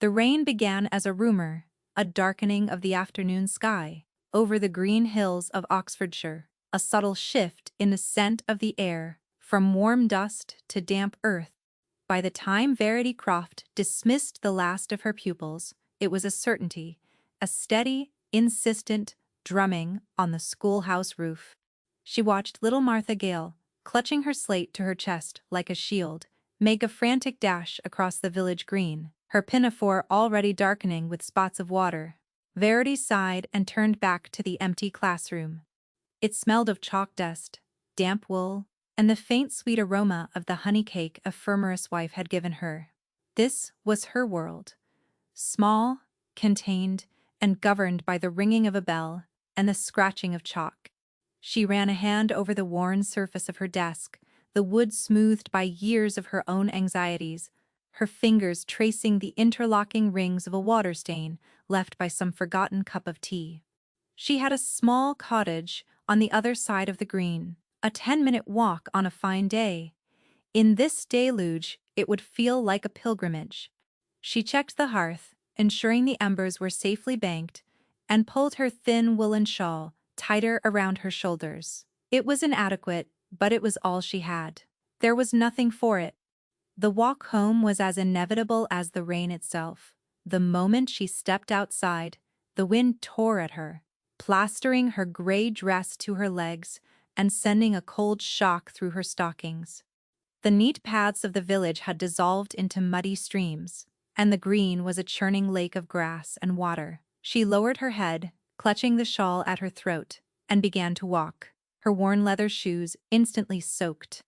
The rain began as a rumor, a darkening of the afternoon sky, over the green hills of Oxfordshire, a subtle shift in the scent of the air, from warm dust to damp earth. By the time Verity Croft dismissed the last of her pupils, it was a certainty, a steady, insistent drumming on the schoolhouse roof. She watched little Martha Gale, clutching her slate to her chest like a shield, make a frantic dash across the village green, her pinafore already darkening with spots of water. Verity sighed and turned back to the empty classroom. It smelled of chalk dust, damp wool, and the faint sweet aroma of the honey cake a Firmer's wife had given her. This was her world. Small, contained, and governed by the ringing of a bell and the scratching of chalk. She ran a hand over the worn surface of her desk, the wood smoothed by years of her own anxieties, her fingers tracing the interlocking rings of a water stain left by some forgotten cup of tea. She had a small cottage on the other side of the green, a 10-minute walk on a fine day. In this deluge, it would feel like a pilgrimage. She checked the hearth, ensuring the embers were safely banked, and pulled her thin woolen shawl tighter around her shoulders. It was inadequate, but it was all she had. There was nothing for it. The walk home was as inevitable as the rain itself. The moment she stepped outside, the wind tore at her, plastering her gray dress to her legs and sending a cold shock through her stockings. The neat paths of the village had dissolved into muddy streams, and the green was a churning lake of grass and water. She lowered her head, clutching the shawl at her throat, and began to walk, her worn leather shoes instantly soaked.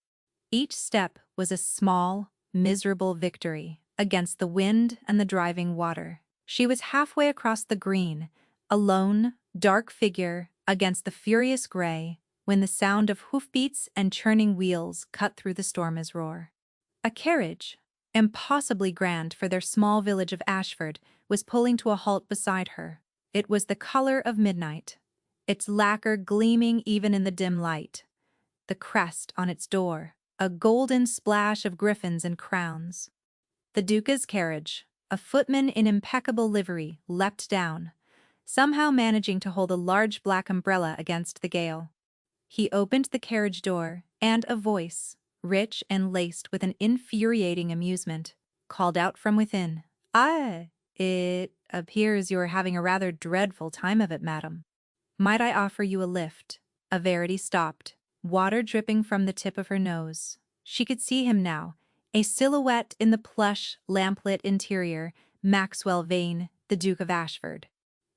Each step was a small, miserable victory against the wind and the driving water. She was halfway across the green, a lone, dark figure against the furious gray, when the sound of hoofbeats and churning wheels cut through the storm's roar. A carriage, impossibly grand for their small village of Ashford, was pulling to a halt beside her. It was the color of midnight, its lacquer gleaming even in the dim light. The crest on its door, a golden splash of griffins and crowns. The Duca's carriage, a footman in impeccable livery, leapt down, somehow managing to hold a large black umbrella against the gale. He opened the carriage door, and a voice, rich and laced with an infuriating amusement, called out from within, "Ah, it appears you are having a rather dreadful time of it, madam. Might I offer you a lift?" A Verity stopped, water dripping from the tip of her nose. She could see him now, a silhouette in the plush, lamplit interior, Maxwell Vane, the Duke of Ashford.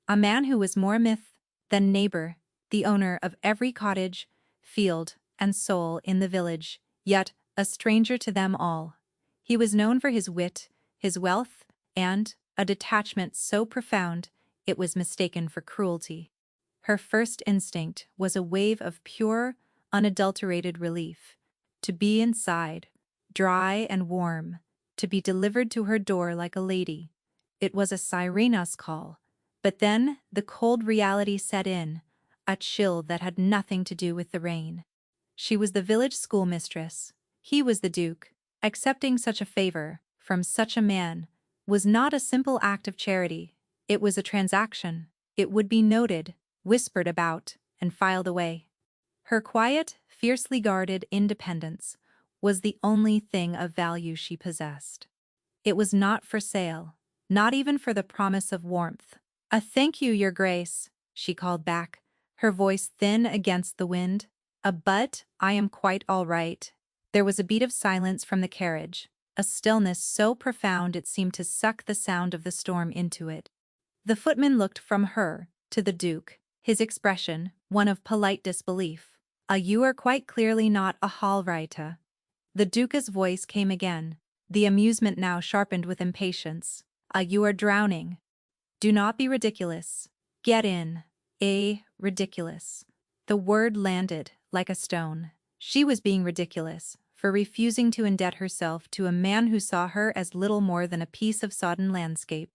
A man who was more myth than neighbor, the owner of every cottage, field, and soul in the village, yet a stranger to them all. He was known for his wit, his wealth, and a detachment so profound it was mistaken for cruelty. Her first instinct was a wave of pure, unadulterated relief. To be inside, dry and warm, to be delivered to her door like a lady. It was a sirena's call, but then the cold reality set in, a chill that had nothing to do with the rain. She was the village schoolmistress. He was the Duke. Accepting such a favor from such a man was not a simple act of charity. It was a transaction. It would be noted, whispered about, and filed away. Her quiet, fiercely guarded independence was the only thing of value she possessed. It was not for sale, not even for the promise of warmth. "A thank you, your grace," she called back, her voice thin against the wind. "But I am quite all right." There was a beat of silence from the carriage, a stillness so profound it seemed to suck the sound of the storm into it. The footman looked from her to the Duke, his expression one of polite disbelief. You are quite clearly not a hall writer." The Duca's voice came again, the amusement now sharpened with impatience. You are drowning. Do not be ridiculous. Get in." Ridiculous. The word landed like a stone. She was being ridiculous for refusing to indebt herself to a man who saw her as little more than a piece of sodden landscape.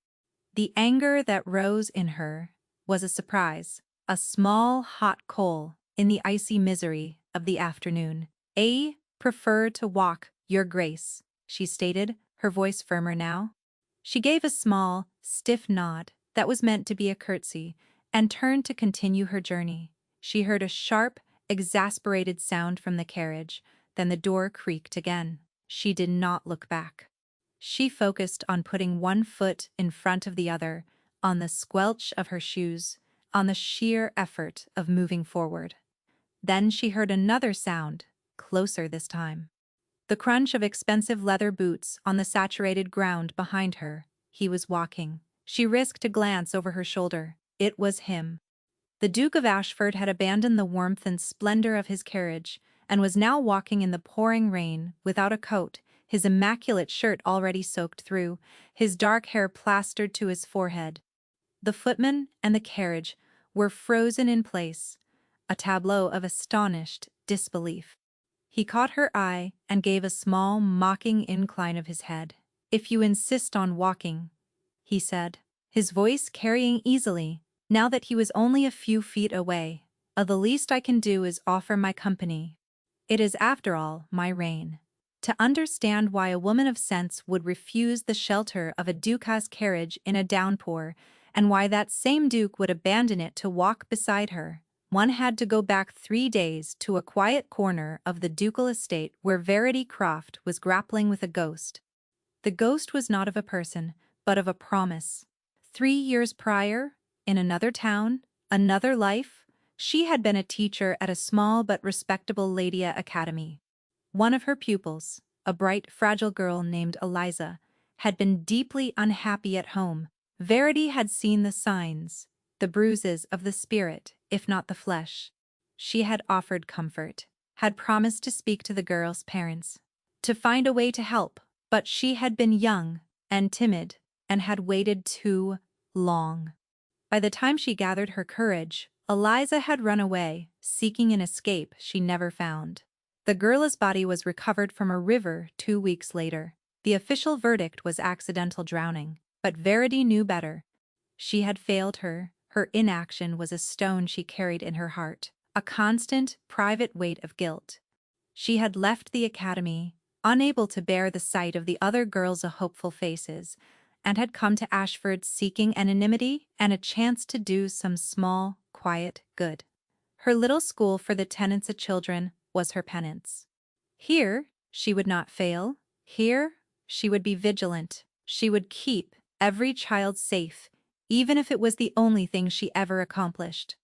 The anger that rose in her was a surprise, a small hot coal in the icy misery of the afternoon. "I prefer to walk, your grace," she stated, her voice firmer now. She gave a small, stiff nod that was meant to be a curtsy and turned to continue her journey. She heard a sharp, exasperated sound from the carriage, then the door creaked again. She did not look back. She focused on putting one foot in front of the other, on the squelch of her shoes, on the sheer effort of moving forward. Then she heard another sound, closer this time. The crunch of expensive leather boots on the saturated ground behind her. He was walking. She risked a glance over her shoulder. It was him. The Duke of Ashford had abandoned the warmth and splendor of his carriage, and was now walking in the pouring rain, without a coat, his immaculate shirt already soaked through, his dark hair plastered to his forehead. The footman and the carriage were frozen in place, a tableau of astonished disbelief. He caught her eye and gave a small, mocking incline of his head. "If you insist on walking," he said, his voice carrying easily, now that he was only a few feet away, "the least I can do is offer my company. It is, after all, my reign." To understand why a woman of sense would refuse the shelter of a duca's carriage in a downpour, and why that same duke would abandon it to walk beside her, one had to go back 3 days to a quiet corner of the ducal estate where Verity Croft was grappling with a ghost. The ghost was not of a person, but of a promise. 3 years prior, in another town, another life, she had been a teacher at a small but respectable Lydia Academy. One of her pupils, a bright, fragile girl named Eliza, had been deeply unhappy at home. Verity had seen the signs, the bruises of the spirit, if not the flesh. She had offered comfort, had promised to speak to the girl's parents, to find a way to help, but she had been young and timid and had waited too long. By the time she gathered her courage, Eliza had run away, seeking an escape she never found. The girl's body was recovered from a river 2 weeks later. The official verdict was accidental drowning, but Verity knew better. She had failed her. Her inaction was a stone she carried in her heart, a constant, private weight of guilt. She had left the academy, unable to bear the sight of the other girls' hopeful faces, and had come to Ashford seeking anonymity and a chance to do some small, quiet good. Her little school for the tenants' children was her penance. Here, she would not fail. Here, she would be vigilant. She would keep every child safe, even if it was the only thing she ever accomplished.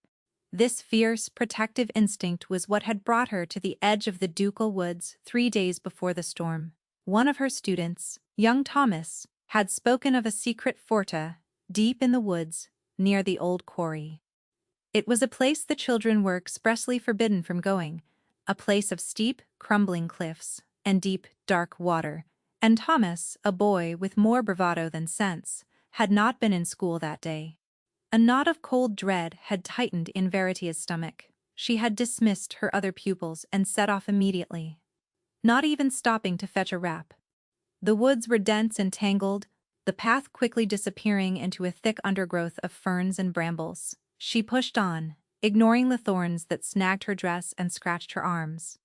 This fierce, protective instinct was what had brought her to the edge of the ducal woods 3 days before the storm. One of her students, young Thomas, had spoken of a secret forte deep in the woods near the old quarry. It was a place the children were expressly forbidden from going, a place of steep, crumbling cliffs and deep, dark water, and Thomas, a boy with more bravado than sense, had not been in school that day. A knot of cold dread had tightened in Verity's stomach. She had dismissed her other pupils and set off immediately, not even stopping to fetch a wrap. The woods were dense and tangled, the path quickly disappearing into a thick undergrowth of ferns and brambles. She pushed on, ignoring the thorns that snagged her dress and scratched her arms.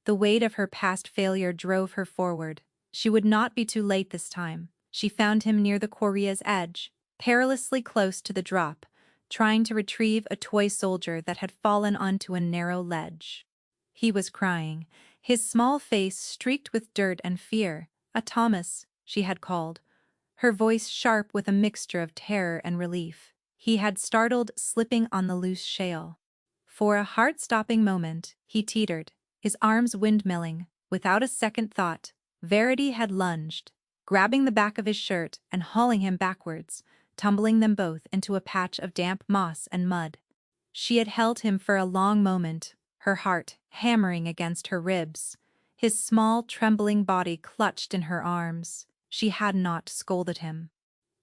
The weight of her past failure drove her forward. She would not be too late this time. She found him near the quarry's edge, perilously close to the drop, trying to retrieve a toy soldier that had fallen onto a narrow ledge. He was crying, his small face streaked with dirt and fear. "A Thomas," she had called, her voice sharp with a mixture of terror and relief. He had startled, slipping on the loose shale. For a heart-stopping moment, he teetered, his arms windmilling. Without a second thought, Verity had lunged, grabbing the back of his shirt and hauling him backwards, tumbling them both into a patch of damp moss and mud. She had held him for a long moment, her heart hammering against her ribs. His small, trembling body clutched in her arms. She had not scolded him.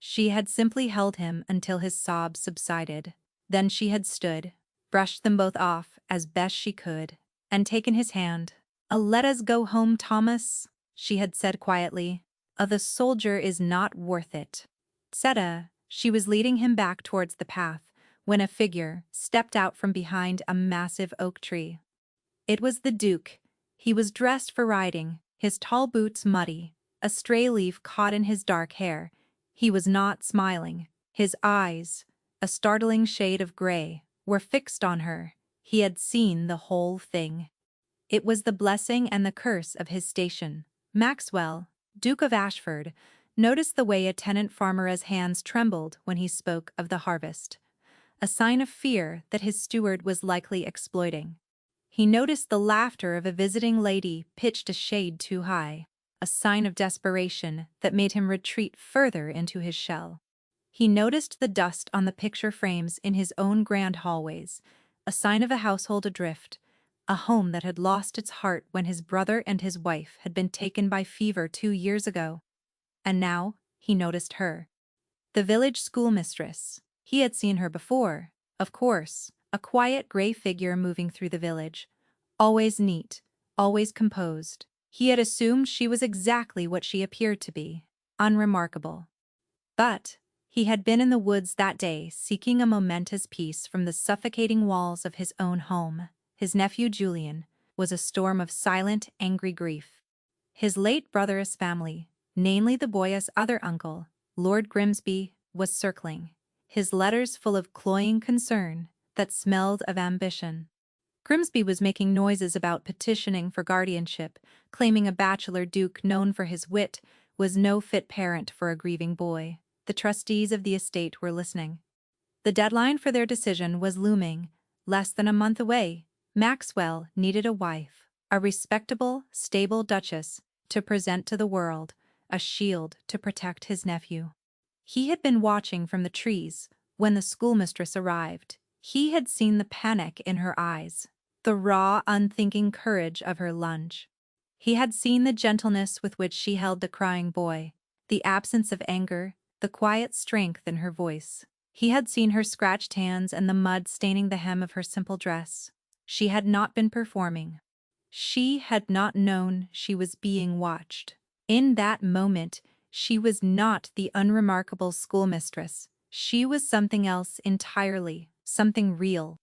She had simply held him until his sobs subsided. Then she had stood, brushed them both off as best she could, and taken his hand. "Let us go home, Thomas," she had said quietly. "The soldier is not worth it." She was leading him back towards the path, when a figure stepped out from behind a massive oak tree. It was the Duke. He was dressed for riding, his tall boots muddy, a stray leaf caught in his dark hair. He was not smiling. His eyes, a startling shade of gray, were fixed on her. He had seen the whole thing. It was the blessing and the curse of his station. Maxwell, Duke of Ashford, noticed the way a tenant farmer's hands trembled when he spoke of the harvest, a sign of fear that his steward was likely exploiting. He noticed the laughter of a visiting lady pitched a shade too high, a sign of desperation that made him retreat further into his shell. He noticed the dust on the picture frames in his own grand hallways, a sign of a household adrift, a home that had lost its heart when his brother and his wife had been taken by fever 2 years ago. And now, he noticed her. The village schoolmistress. He had seen her before, of course, a quiet gray figure moving through the village, always neat, always composed. He had assumed she was exactly what she appeared to be, unremarkable. But he had been in the woods that day seeking a momentous peace from the suffocating walls of his own home. His nephew Julian was a storm of silent, angry grief. His late brother's family, namely the boy's other uncle, Lord Grimsby, was circling, his letters full of cloying concern that smelled of ambition. Grimsby was making noises about petitioning for guardianship, claiming a bachelor duke known for his wit was no fit parent for a grieving boy. The trustees of the estate were listening. The deadline for their decision was looming, less than a month away. Maxwell needed a wife, a respectable, stable duchess, to present to the world, a shield to protect his nephew. He had been watching from the trees when the schoolmistress arrived. He had seen the panic in her eyes, the raw, unthinking courage of her lunge. He had seen the gentleness with which she held the crying boy, the absence of anger, the quiet strength in her voice. He had seen her scratched hands and the mud staining the hem of her simple dress. She had not been performing. She had not known she was being watched. In that moment, she was not the unremarkable schoolmistress. She was something else entirely, something real.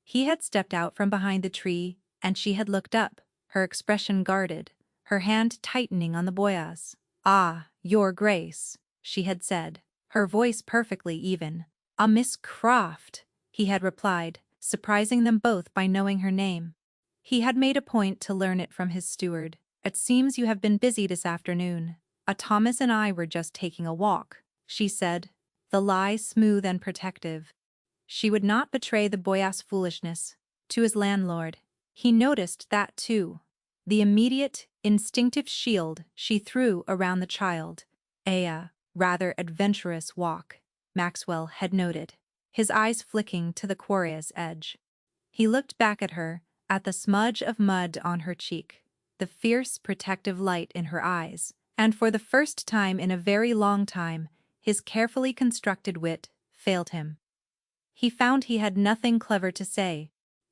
He had stepped out from behind the tree, and she had looked up, her expression guarded, her hand tightening on the boy's. "Ah, Your Grace," she had said, her voice perfectly even. "Ah, Miss Croft," he had replied, surprising them both by knowing her name. He had made a point to learn it from his steward. "It seems you have been busy this afternoon. Thomas and I were just taking a walk," she said, the lie smooth and protective. She would not betray the boy's foolishness to his landlord. He noticed that too. The immediate, instinctive shield she threw around the child. A rather adventurous walk, Maxwell had noted, his eyes flicking to the quarry's edge. He looked back at her, at the smudge of mud on her cheek, the fierce protective light in her eyes, and for the first time in a very long time, his carefully constructed wit failed him. He found he had nothing clever to say.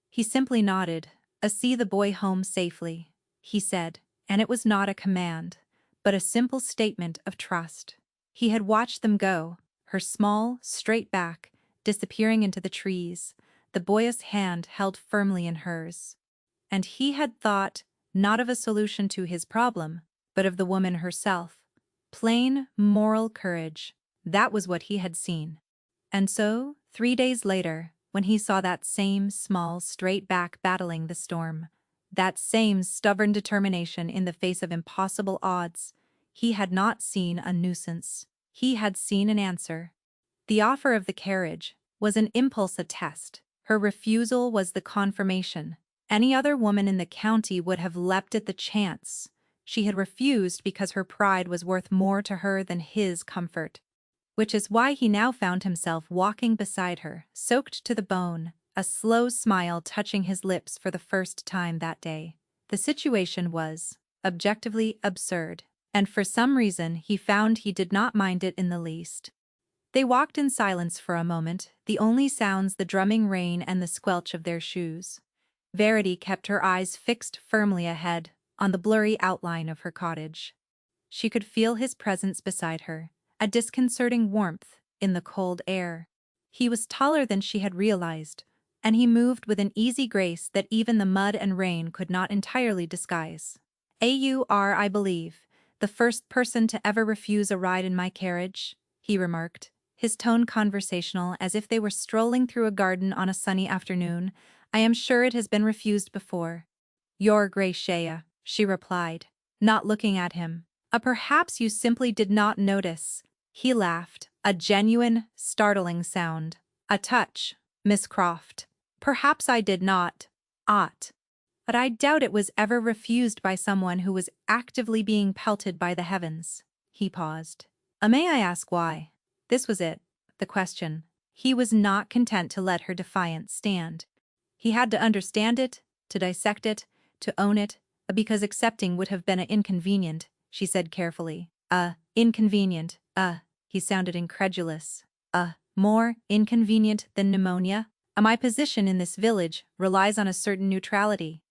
He simply nodded. "See the boy home safely," he said, and it was not a command, but a simple statement of trust. He had watched them go, her small, straight back, disappearing into the trees, the boy's hand held firmly in hers. And he had thought, not of a solution to his problem, but of the woman herself. Plain, moral courage. That was what he had seen. And so, 3 days later, when he saw that same small, straight back battling the storm, that same stubborn determination in the face of impossible odds, he had not seen a nuisance. He had seen an answer. The offer of the carriage was an impulse test. Her refusal was the confirmation. Any other woman in the county would have leapt at the chance. She had refused because her pride was worth more to her than his comfort. Which is why he now found himself walking beside her, soaked to the bone, a slow smile touching his lips for the first time that day. The situation was, objectively, absurd, and for some reason he found he did not mind it in the least. They walked in silence for a moment, the only sounds the drumming rain and the squelch of their shoes. Verity kept her eyes fixed firmly ahead, on the blurry outline of her cottage. She could feel his presence beside her, a disconcerting warmth in the cold air. He was taller than she had realized, and he moved with an easy grace that even the mud and rain could not entirely disguise. "You are, I believe, the first person to ever refuse a ride in my carriage," he remarked, his tone conversational as if they were strolling through a garden on a sunny afternoon. I am sure it has been refused before. Your Grace Shea, she replied, not looking at him. Perhaps you simply did not notice. He laughed, a genuine, startling sound. A touch, Miss Croft. Perhaps I did not. Ought. But I doubt it was ever refused by someone who was actively being pelted by the heavens. He paused. May I ask why? This was it, the question. He was not content to let her defiance stand. He had to understand it, to dissect it, to own it, because accepting would have been inconvenient, she said carefully. Inconvenient, he sounded incredulous. More inconvenient than pneumonia? My position in this village relies on a certain neutrality.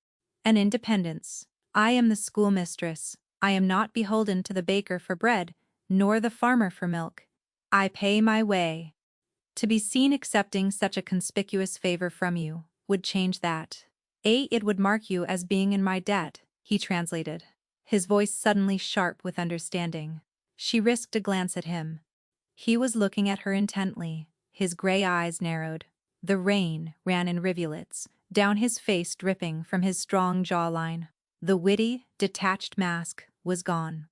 An independence. I am the schoolmistress. I am not beholden to the baker for bread, nor the farmer for milk. I pay my way. To be seen accepting such a conspicuous favor from you would change that. It would mark you as being in my debt, he translated, his voice suddenly sharp with understanding. She risked a glance at him. He was looking at her intently, his gray eyes narrowed. The rain ran in rivulets, down his face dripping from his strong jawline. The witty, detached mask was gone.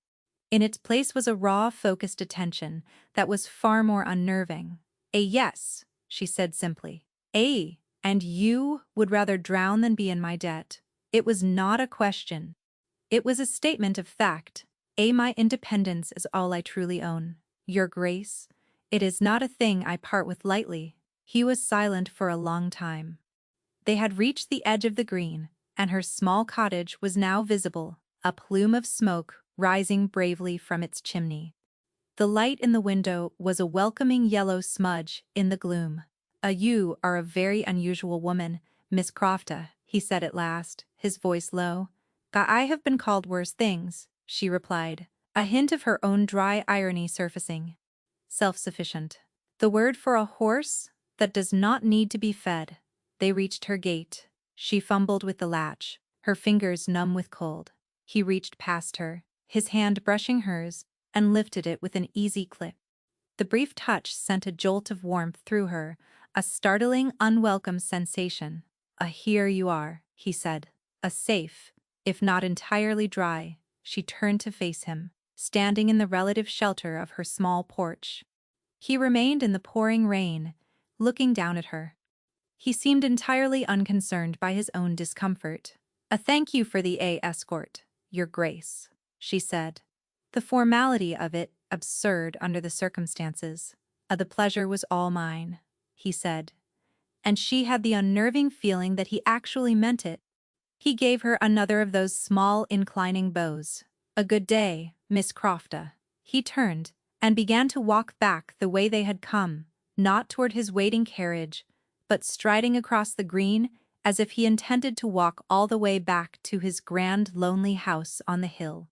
In its place was a raw, focused attention that was far more unnerving. Yes, she said simply. And you would rather drown than be in my debt. It was not a question. It was a statement of fact. My independence is all I truly own. Your Grace, it is not a thing I part with lightly. He was silent for a long time. They had reached the edge of the green, and her small cottage was now visible, a plume of smoke rising bravely from its chimney. The light in the window was a welcoming yellow smudge in the gloom. You are a very unusual woman, Miss Crofta, he said at last, his voice low. I have been called worse things, she replied, a hint of her own dry irony surfacing. Self-sufficient. The word for a horse that does not need to be fed. They reached her gate. She fumbled with the latch, her fingers numb with cold. He reached past her, his hand brushing hers, and lifted it with an easy click. The brief touch sent a jolt of warmth through her, a startling, unwelcome sensation. Here you are, he said. Safe, if not entirely dry. She turned to face him, standing in the relative shelter of her small porch. He remained in the pouring rain, looking down at her. He seemed entirely unconcerned by his own discomfort. Thank you for the escort, Your Grace, she said. The formality of it absurd under the circumstances. The pleasure was all mine, he said. And she had the unnerving feeling that he actually meant it. He gave her another of those small inclining bows. A good day, Miss Crofta. He turned and began to walk back the way they had come, not toward his waiting carriage, but striding across the green as if he intended to walk all the way back to his grand, lonely house on the hill.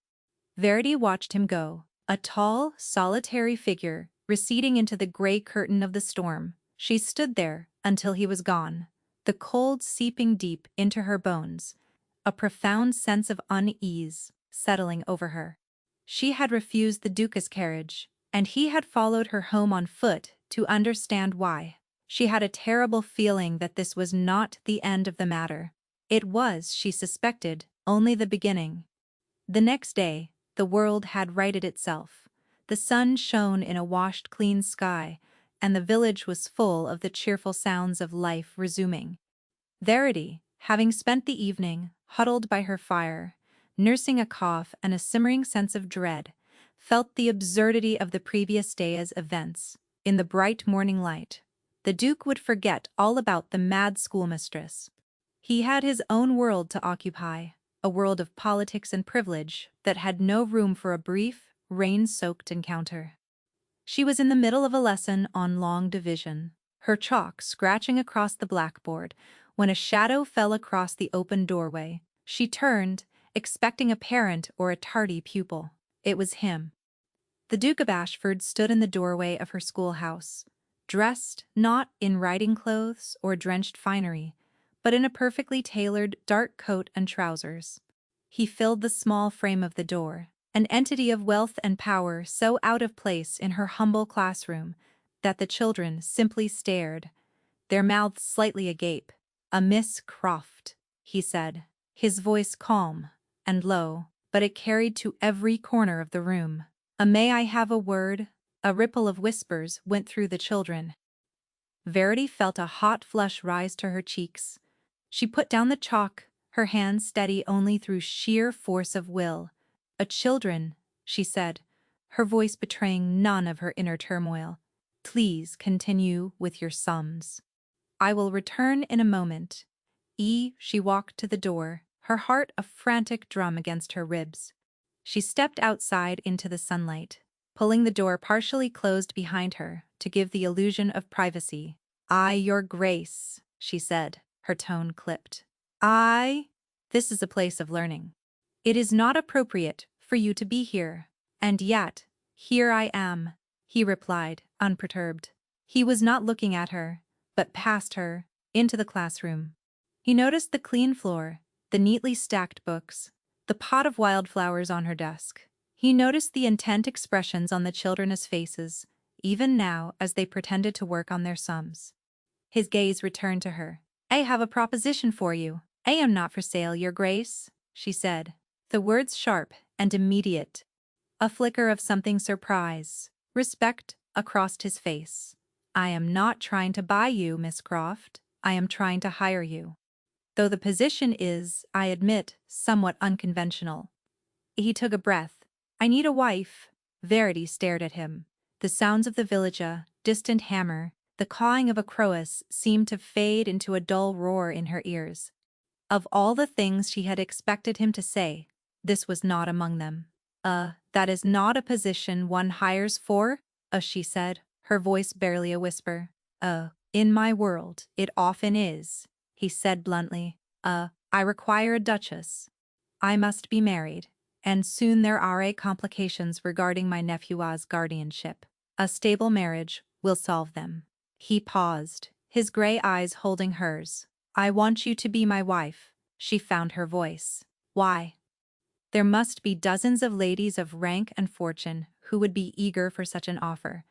Verity watched him go, a tall, solitary figure receding into the gray curtain of the storm. She stood there until he was gone, the cold seeping deep into her bones, a profound sense of unease settling over her. She had refused the Duca's carriage, and he had followed her home on foot to understand why. She had a terrible feeling that this was not the end of the matter. It was, she suspected, only the beginning. The next day, the world had righted itself. The sun shone in a washed clean sky, and the village was full of the cheerful sounds of life resuming. Verity, having spent the evening, huddled by her fire, nursing a cough and a simmering sense of dread, felt the absurdity of the previous day's events. In the bright morning light, the Duke would forget all about the mad schoolmistress. He had his own world to occupy, a world of politics and privilege that had no room for a brief, rain-soaked encounter. She was in the middle of a lesson on long division, her chalk scratching across the blackboard, when a shadow fell across the open doorway. She turned, expecting a parent or a tardy pupil. It was him. The Duke of Ashford stood in the doorway of her schoolhouse, dressed not in riding clothes or drenched finery, but in a perfectly tailored dark coat and trousers. He filled the small frame of the door, an entity of wealth and power so out of place in her humble classroom that the children simply stared, their mouths slightly agape. "A Miss Croft," he said, his voice calm and low, but it carried to every corner of the room. "A may I have a word?" A ripple of whispers went through the children. Verity felt a hot flush rise to her cheeks. She put down the chalk, her hands steady only through sheer force of will. Children," she said, her voice betraying none of her inner turmoil. "Please continue with your sums. I will return in a moment." She walked to the door, her heart a frantic drum against her ribs. She stepped outside into the sunlight, pulling the door partially closed behind her to give the illusion of privacy. Your Grace," she said, her tone clipped. This is a place of learning. It is not appropriate for you to be here. And yet, here I am," he replied, unperturbed. He was not looking at her, but past her, into the classroom. He noticed the clean floor, the neatly stacked books, the pot of wildflowers on her desk. He noticed the intent expressions on the children's faces, even now as they pretended to work on their sums. His gaze returned to her. "I have a proposition for you. I am not for sale, Your Grace," she said, the words sharp and immediate. A flicker of something surprise, respect, across his face. "I am not trying to buy you, Miss Croft. I am trying to hire you. Though the position is, I admit, somewhat unconventional." He took a breath. "I need a wife." Verity stared at him. The sounds of the village, a distant hammer, the cawing of a crowus seemed to fade into a dull roar in her ears. Of all the things she had expected him to say, this was not among them. That is not a position one hires for," she said, her voice barely a whisper. In my world, it often is," he said bluntly. I require a duchess. I must be married, and soon there are complications regarding my nephew's guardianship. A stable marriage will solve them." He paused, his gray eyes holding hers. "I want you to be my wife," she found her voice. "Why?" "There must be dozens of ladies of rank and fortune who would be eager for such an offer."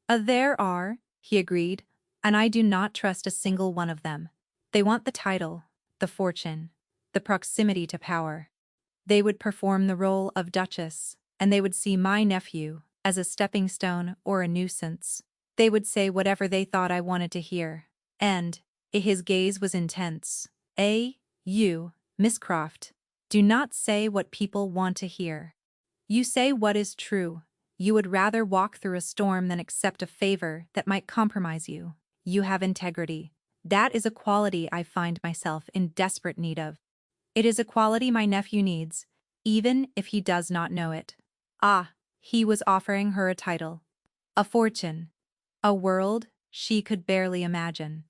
There are," he agreed, "and I do not trust a single one of them. They want the title, the fortune, the proximity to power. They would perform the role of duchess, and they would see my nephew as a stepping stone or a nuisance. They would say whatever they thought I wanted to hear. And," his gaze was intense, "you, Miss Croft, do not say what people want to hear. You say what is true. You would rather walk through a storm than accept a favor that might compromise you. You have integrity. That is a quality I find myself in desperate need of. It is a quality my nephew needs, even if he does not know it." He was offering her a title, a fortune, a world she could barely imagine.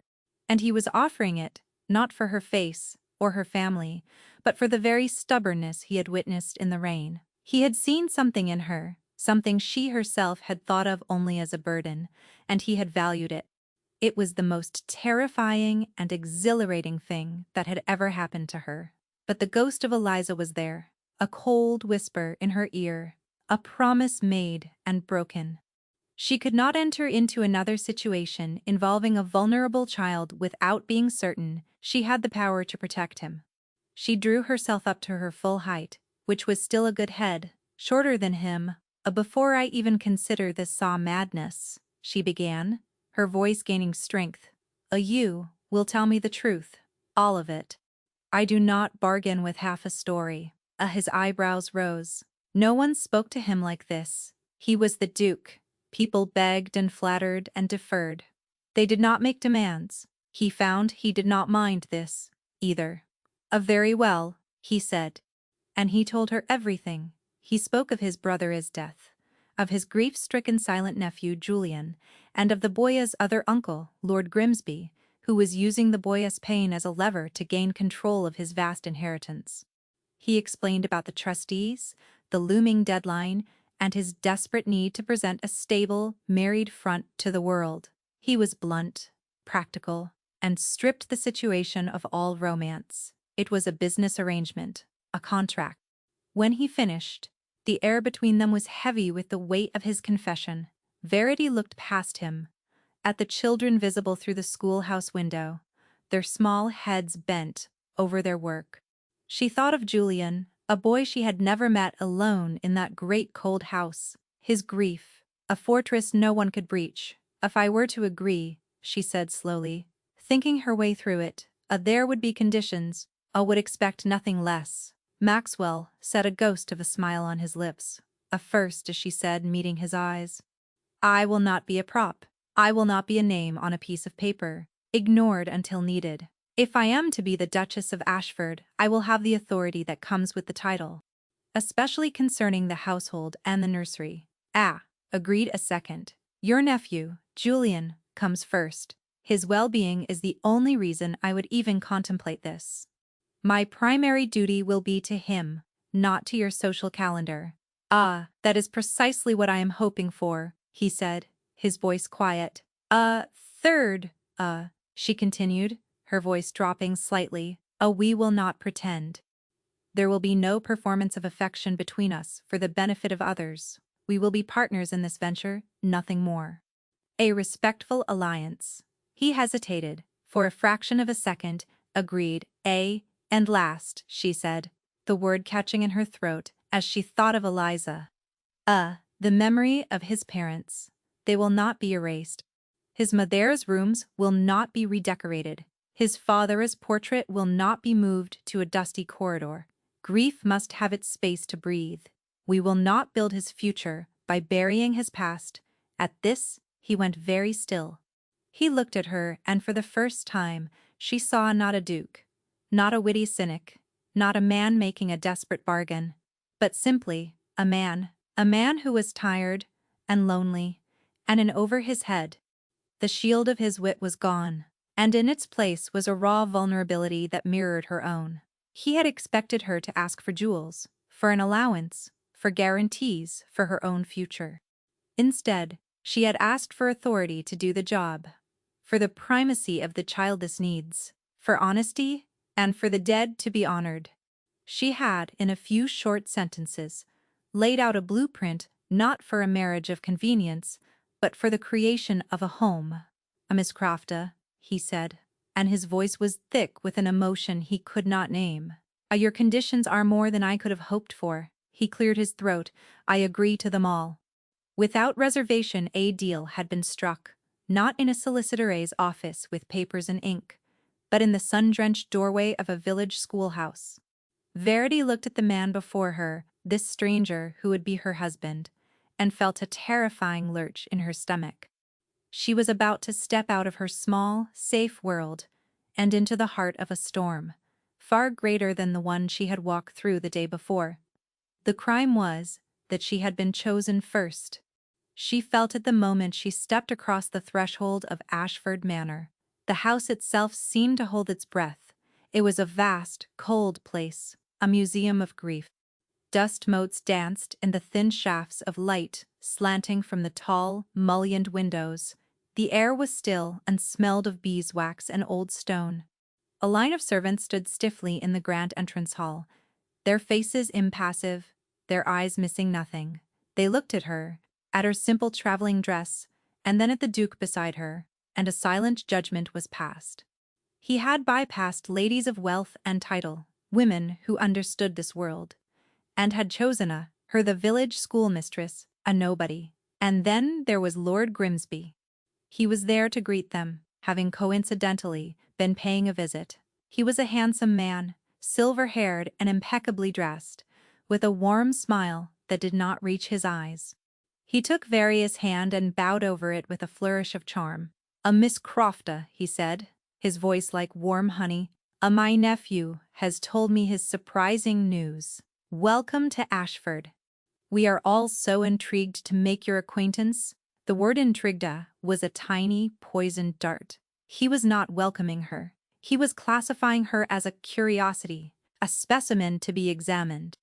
And he was offering it, not for her face or her family, but for the very stubbornness he had witnessed in the rain. He had seen something in her, something she herself had thought of only as a burden, and he had valued it. It was the most terrifying and exhilarating thing that had ever happened to her. But the ghost of Eliza was there, a cold whisper in her ear, a promise made and broken. She could not enter into another situation involving a vulnerable child without being certain she had the power to protect him. She drew herself up to her full height, which was still a good head, shorter than him. Before I even consider this madness," she began, her voice gaining strength. "You will tell me the truth, all of it. I do not bargain with half a story." His eyebrows rose. No one spoke to him like this. He was the Duke. People begged and flattered and deferred. They did not make demands. He found he did not mind this, either. Very well," he said. And he told her everything. He spoke of his brother's death, of his grief-stricken silent nephew Julian, and of the boy's other uncle, Lord Grimsby, who was using the boy's pain as a lever to gain control of his vast inheritance. He explained about the trustees, the looming deadline, and his desperate need to present a stable, married front to the world. He was blunt, practical, and stripped the situation of all romance. It was a business arrangement, a contract. When he finished, The air between them was heavy with the weight of his confession. Verity looked past him, at the children visible through the schoolhouse window, their small heads bent over their work. She thought of Julian, a boy she had never met, alone in that great cold house. His grief, a fortress no one could breach. If I were to agree, she said slowly, thinking her way through it, there would be conditions. I would expect nothing less. Maxwell said, a ghost of a smile on his lips. A first, as she said, meeting his eyes. I will not be a prop. I will not be a name on a piece of paper, ignored until needed. If I am to be the Duchess of Ashford, I will have the authority that comes with the title. Especially concerning the household and the nursery. Ah, agreed a second. Your nephew, Julian, comes first. His well-being is the only reason I would even contemplate this. My primary duty will be to him, not to your social calendar. Ah, that is precisely what I am hoping for, he said, his voice quiet. Third, she continued, her voice dropping slightly, we will not pretend. There will be no performance of affection between us for the benefit of others. We will be partners in this venture, nothing more. A respectful alliance. He hesitated, for a fraction of a second, agreed, and last, she said, the word catching in her throat as she thought of Eliza. The memory of his parents. They will not be erased. His mother's rooms will not be redecorated. His father's portrait will not be moved to a dusty corridor. Grief must have its space to breathe. We will not build his future by burying his past. At this, he went very still. He looked at her, and for the first time, she saw not a duke, not a witty cynic, not a man making a desperate bargain, but simply a man who was tired and lonely, and in over his head. The shield of his wit was gone, and in its place was a raw vulnerability that mirrored her own. He had expected her to ask for jewels, for an allowance, for guarantees for her own future. Instead, she had asked for authority to do the job, for the primacy of the childless needs, for honesty, and for the dead to be honored. She had, in a few short sentences, laid out a blueprint not for a marriage of convenience, but for the creation of a home. Miss Crofta, he said, and his voice was thick with an emotion he could not name. Your conditions are more than I could have hoped for. He cleared his throat. I agree to them all. Without reservation, a deal had been struck, not in a solicitor's office with papers and ink, but in the sun-drenched doorway of a village schoolhouse. Verity looked at the man before her, this stranger who would be her husband, and felt a terrifying lurch in her stomach. She was about to step out of her small, safe world and into the heart of a storm, far greater than the one she had walked through the day before. The crime was that she had been chosen first. She felt it the moment she stepped across the threshold of Ashford Manor. The house itself seemed to hold its breath. It was a vast, cold place, a museum of grief. Dust motes danced in the thin shafts of light slanting from the tall, mullioned windows. The air was still and smelled of beeswax and old stone. A line of servants stood stiffly in the grand entrance hall, their faces impassive, their eyes missing nothing. They looked at her, at her simple traveling dress, and then at the Duke beside her, and a silent judgment was passed. He had bypassed ladies of wealth and title, women who understood this world, and had chosen her the village schoolmistress, a nobody. And then there was Lord Grimsby. He was there to greet them, having coincidentally been paying a visit. He was a handsome man, silver-haired and impeccably dressed, with a warm smile that did not reach his eyes. He took Various' hand and bowed over it with a flourish of charm. Miss Crofta, he said, his voice like warm honey, my nephew has told me his surprising news. Welcome to Ashford. We are all so intrigued to make your acquaintance. The word intrigda was a tiny, poisoned dart. He was not welcoming her. He was classifying her as a curiosity, a specimen to be examined.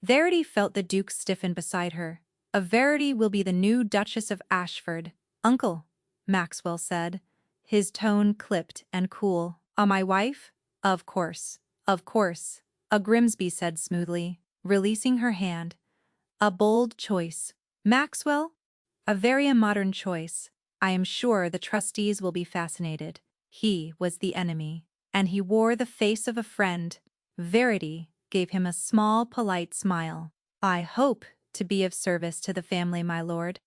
Verity felt the Duke stiffen beside her. A Verity will be the new Duchess of Ashford. Uncle, Maxwell said, his tone clipped and cool. My wife? Of course. Of course. Grimsby said smoothly, releasing her hand. A bold choice. Maxwell? A very modern choice. I am sure the trustees will be fascinated. He was the enemy, and he wore the face of a friend. Verity gave him a small, polite smile. I hope to be of service to the family, my lord.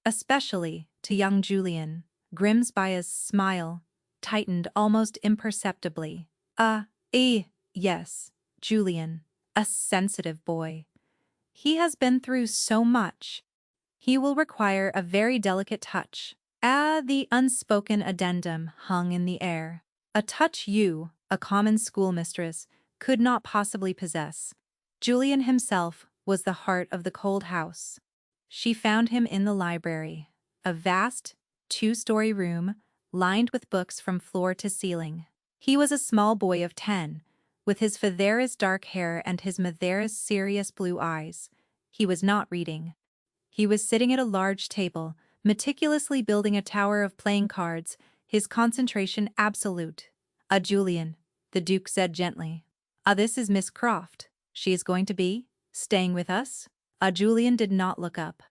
Especially to young Julian. Grimsby's smile tightened almost imperceptibly. Yes, Julian, a sensitive boy. He has been through so much. He will require a very delicate touch. The unspoken addendum hung in the air. A touch you, a common schoolmistress, could not possibly possess. Julian himself was the heart of the cold house. She found him in the library, a vast, two-story room lined with books from floor to ceiling. He was a small boy of 10, with his father's dark hair and his mother's serious blue eyes. He was not reading. He was sitting at a large table, meticulously building a tower of playing cards, his concentration absolute. Julian," the Duke said gently. This is Miss Croft. She is going to be staying with us?" Julian did not look up.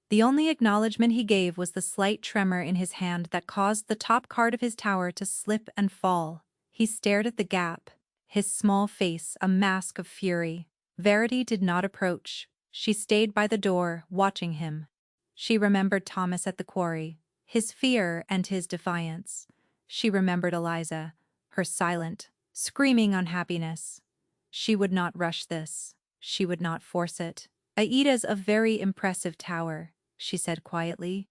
The only acknowledgement he gave was the slight tremor in his hand that caused the top card of his tower to slip and fall. He stared at the gap, his small face a mask of fury. Verity did not approach. She stayed by the door, watching him. She remembered Thomas at the quarry, his fear and his defiance. She remembered Eliza, her silent, screaming unhappiness. She would not rush this. She would not force it. "Aida's a very impressive tower," she said quietly.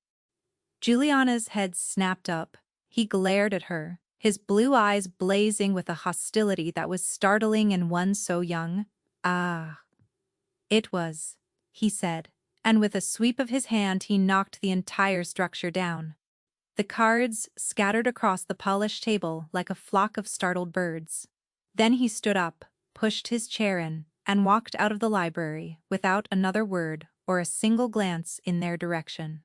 Juliana's head snapped up. He glared at her, his blue eyes blazing with a hostility that was startling in one so young. It was," he said, and with a sweep of his hand he knocked the entire structure down. The cards scattered across the polished table like a flock of startled birds. Then he stood up, pushed his chair in, and walked out of the library without another word or a single glance in their direction.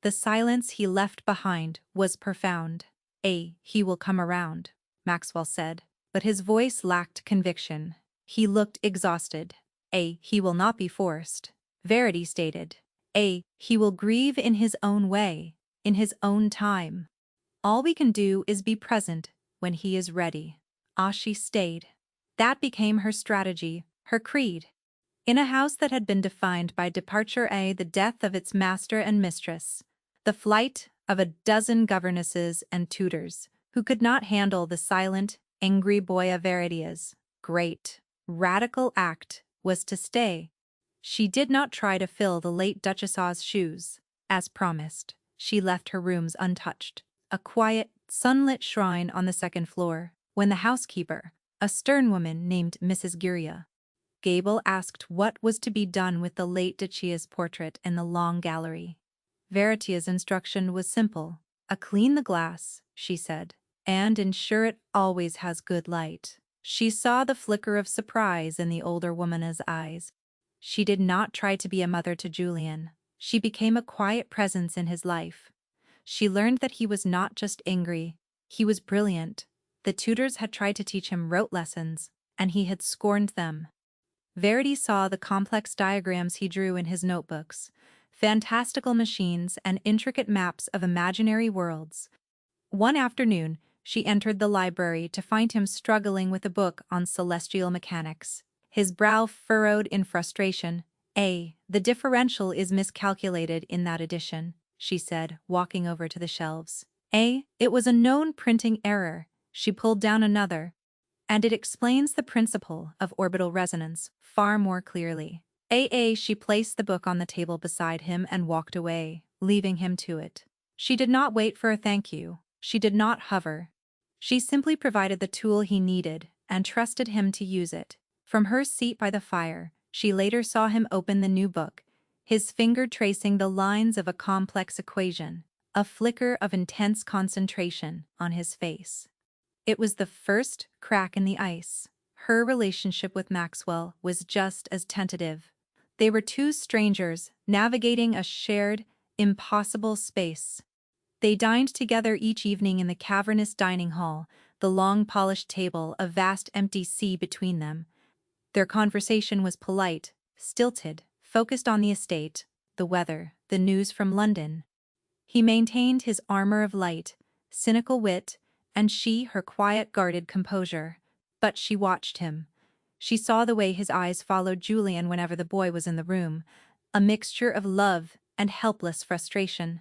The silence he left behind was profound. He will come around," Maxwell said, but his voice lacked conviction. He looked exhausted. He will not be forced," Verity stated. He will grieve in his own way, in his own time. All we can do is be present when he is ready." She stayed. That became her strategy, her creed. In a house that had been defined by departure, the death of its master and mistress, the flight of a dozen governesses and tutors, who could not handle the silent, angry boy of Verity's great, radical act was to stay. She did not try to fill the late Duchess's shoes. As promised, she left her rooms untouched, a quiet, sunlit shrine on the second floor, when the housekeeper, a stern woman named Mrs. Gable, asked what was to be done with the late Duchess's portrait in the long gallery. Verity's instruction was simple. Clean the glass," she said, "and ensure it always has good light." She saw the flicker of surprise in the older woman's eyes. She did not try to be a mother to Julian. She became a quiet presence in his life. She learned that he was not just angry, he was brilliant. The tutors had tried to teach him rote lessons, and he had scorned them. Verity saw the complex diagrams he drew in his notebooks, fantastical machines and intricate maps of imaginary worlds. One afternoon, she entered the library to find him struggling with a book on celestial mechanics, his brow furrowed in frustration. The differential is miscalculated in that edition," she said, walking over to the shelves. It was a known printing error." She pulled down another. "And it explains the principle of orbital resonance far more clearly." She placed the book on the table beside him and walked away, leaving him to it. She did not wait for a thank you. She did not hover. She simply provided the tool he needed and trusted him to use it. From her seat by the fire, she later saw him open the new book, his finger tracing the lines of a complex equation, a flicker of intense concentration on his face. It was the first crack in the ice. Her relationship with Maxwell was just as tentative. They were two strangers navigating a shared, impossible space. They dined together each evening in the cavernous dining hall, the long polished table, a vast empty sea between them. Their conversation was polite, stilted, focused on the estate, the weather, the news from London. He maintained his armor of light, cynical wit, and she her quiet guarded composure. But she watched him. She saw the way his eyes followed Julian whenever the boy was in the room, a mixture of love and helpless frustration.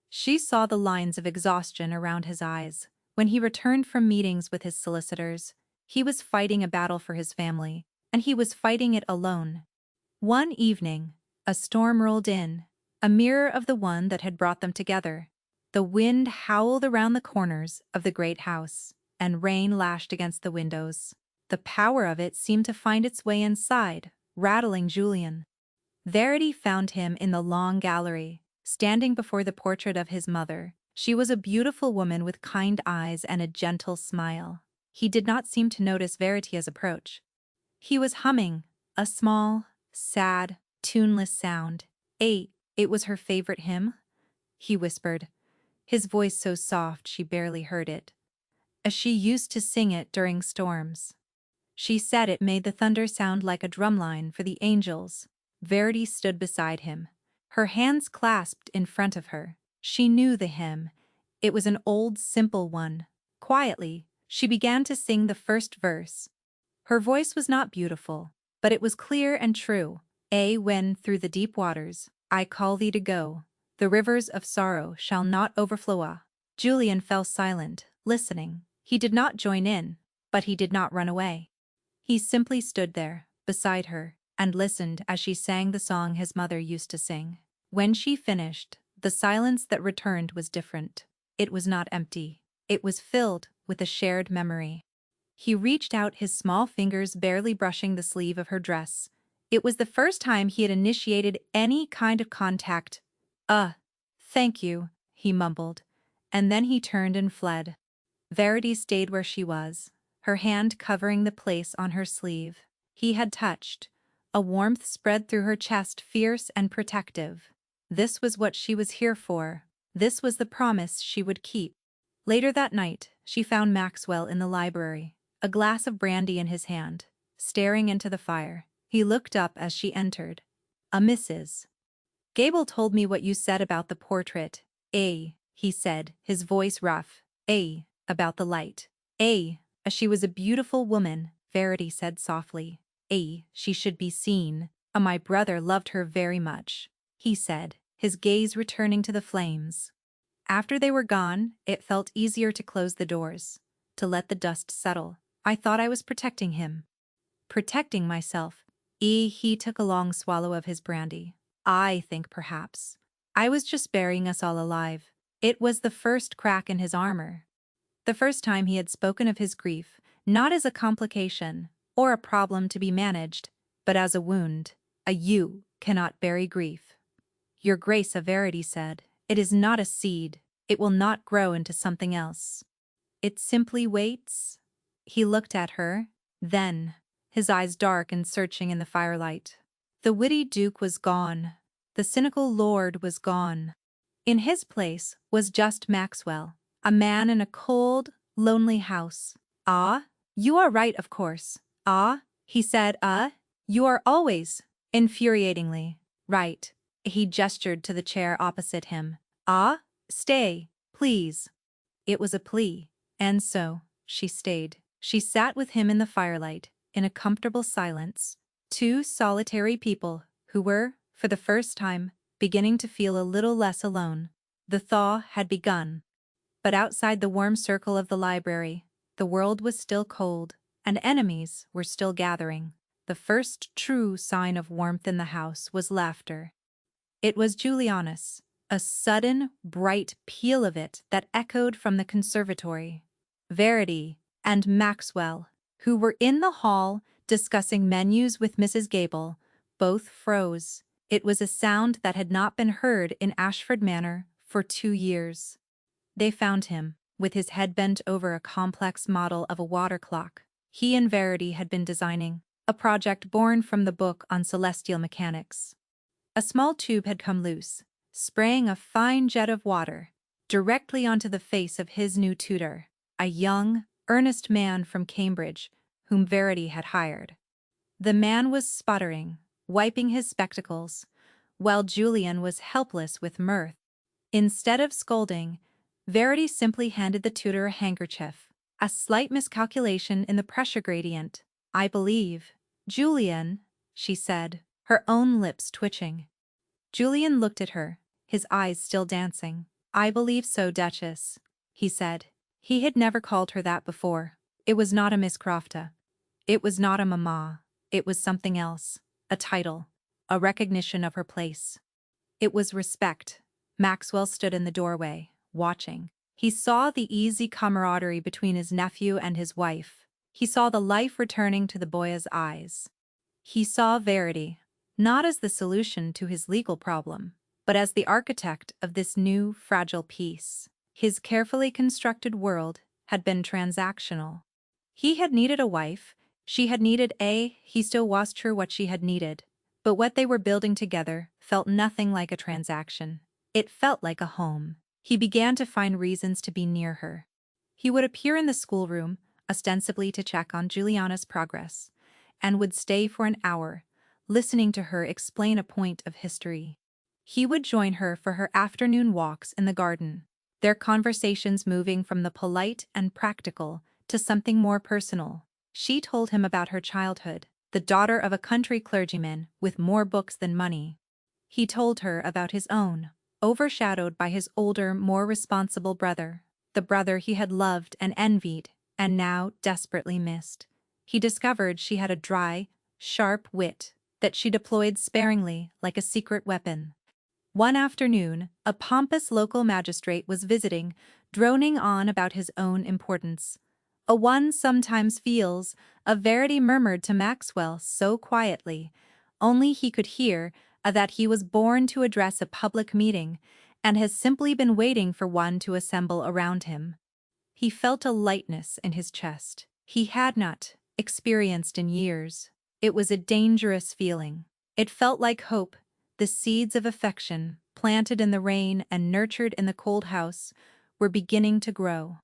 She saw the lines of exhaustion around his eyes. When he returned from meetings with his solicitors, he was fighting a battle for his family, and he was fighting it alone. One evening, a storm rolled in, a mirror of the one that had brought them together. The wind howled around the corners of the great house, and rain lashed against the windows. The power of it seemed to find its way inside, rattling Julian. Verity found him in the long gallery, standing before the portrait of his mother. She was a beautiful woman with kind eyes and a gentle smile. He did not seem to notice Verity's approach. He was humming, a small, sad, tuneless sound. It was her favorite hymn, he whispered, his voice so soft she barely heard it. As she used to sing it during storms. She said it made the thunder sound like a drumline for the angels. Verity stood beside him, her hands clasped in front of her. She knew the hymn. It was an old, simple one. Quietly, she began to sing the first verse. Her voice was not beautiful, but it was clear and true. When through the deep waters I call thee to go, the rivers of sorrow shall not overflow. Julian fell silent, listening. He did not join in, but he did not run away. He simply stood there, beside her, and listened as she sang the song his mother used to sing. When she finished, the silence that returned was different. It was not empty. It was filled with a shared memory. He reached out, his small fingers barely brushing the sleeve of her dress. It was the first time he had initiated any kind of contact. Thank you," he mumbled, and then he turned and fled. Verity stayed where she was, her hand covering the place on her sleeve he had touched. A warmth spread through her chest, fierce and protective. This was what she was here for. This was the promise she would keep. Later that night, she found Maxwell in the library, a glass of brandy in his hand, staring into the fire. He looked up as she entered. Mrs. Gable told me what you said about the portrait. He said, his voice rough. About the light. She was a beautiful woman, Verity said softly. She should be seen. My brother loved her very much, he said, his gaze returning to the flames. After they were gone, it felt easier to close the doors, to let the dust settle. I thought I was protecting him. Protecting myself. He took a long swallow of his brandy. I think perhaps I was just burying us all alive. It was the first crack in his armor. The first time he had spoken of his grief, not as a complication or a problem to be managed, but as a wound. You cannot bury grief. Your Grace, of Verity said, it is not a seed. It will not grow into something else. It simply waits. He looked at her, then, his eyes dark and searching in the firelight. The witty Duke was gone. The cynical Lord was gone. In his place was just Maxwell, a man in a cold, lonely house. You are right, of course. He said, you are always, infuriatingly, right. He gestured to the chair opposite him. Stay, please. It was a plea, and so, she stayed. She sat with him in the firelight, in a comfortable silence. Two solitary people who were, for the first time, beginning to feel a little less alone. The thaw had begun. But outside the warm circle of the library, the world was still cold, and enemies were still gathering. The first true sign of warmth in the house was laughter. It was Juliana's, a sudden, bright peal of it that echoed from the conservatory. Verity and Maxwell, who were in the hall discussing menus with Mrs. Gable, both froze. It was a sound that had not been heard in Ashford Manor for 2 years. They found him, with his head bent over a complex model of a water clock he and Verity had been designing, a project born from the book on celestial mechanics. A small tube had come loose, spraying a fine jet of water directly onto the face of his new tutor, a young, earnest man from Cambridge whom Verity had hired. The man was sputtering, wiping his spectacles, while Julian was helpless with mirth. Instead of scolding, Verity simply handed the tutor a handkerchief. A slight miscalculation in the pressure gradient, I believe. Julian, she said, her own lips twitching. Julian looked at her, his eyes still dancing. I believe so, Duchess, he said. He had never called her that before. It was not a Miss Crofta. It was not a mamma. It was something else. A title. A recognition of her place. It was respect. Maxwell stood in the doorway, watching. He saw the easy camaraderie between his nephew and his wife. He saw the life returning to the boy's eyes. He saw Verity, not as the solution to his legal problem, but as the architect of this new, fragile peace. His carefully constructed world had been transactional. He had needed a wife, she had needed he still wasn't sure what she had needed. But what they were building together felt nothing like a transaction. It felt like a home. He began to find reasons to be near her. He would appear in the schoolroom, ostensibly to check on Juliana's progress, and would stay for an hour, listening to her explain a point of history. He would join her for her afternoon walks in the garden, their conversations moving from the polite and practical to something more personal. She told him about her childhood, the daughter of a country clergyman with more books than money. He told her about his own, overshadowed by his older, more responsible brother, the brother he had loved and envied, and now desperately missed. He discovered she had a dry, sharp wit that she deployed sparingly like a secret weapon. One afternoon, a pompous local magistrate was visiting, droning on about his own importance. A one sometimes feels, a Verity murmured to Maxwell so quietly, only he could hear, that he was born to address a public meeting, and has simply been waiting for one to assemble around him. He felt a lightness in his chest he had not experienced in years. It was a dangerous feeling. It felt like hope, the seeds of affection, planted in the rain and nurtured in the cold house, were beginning to grow.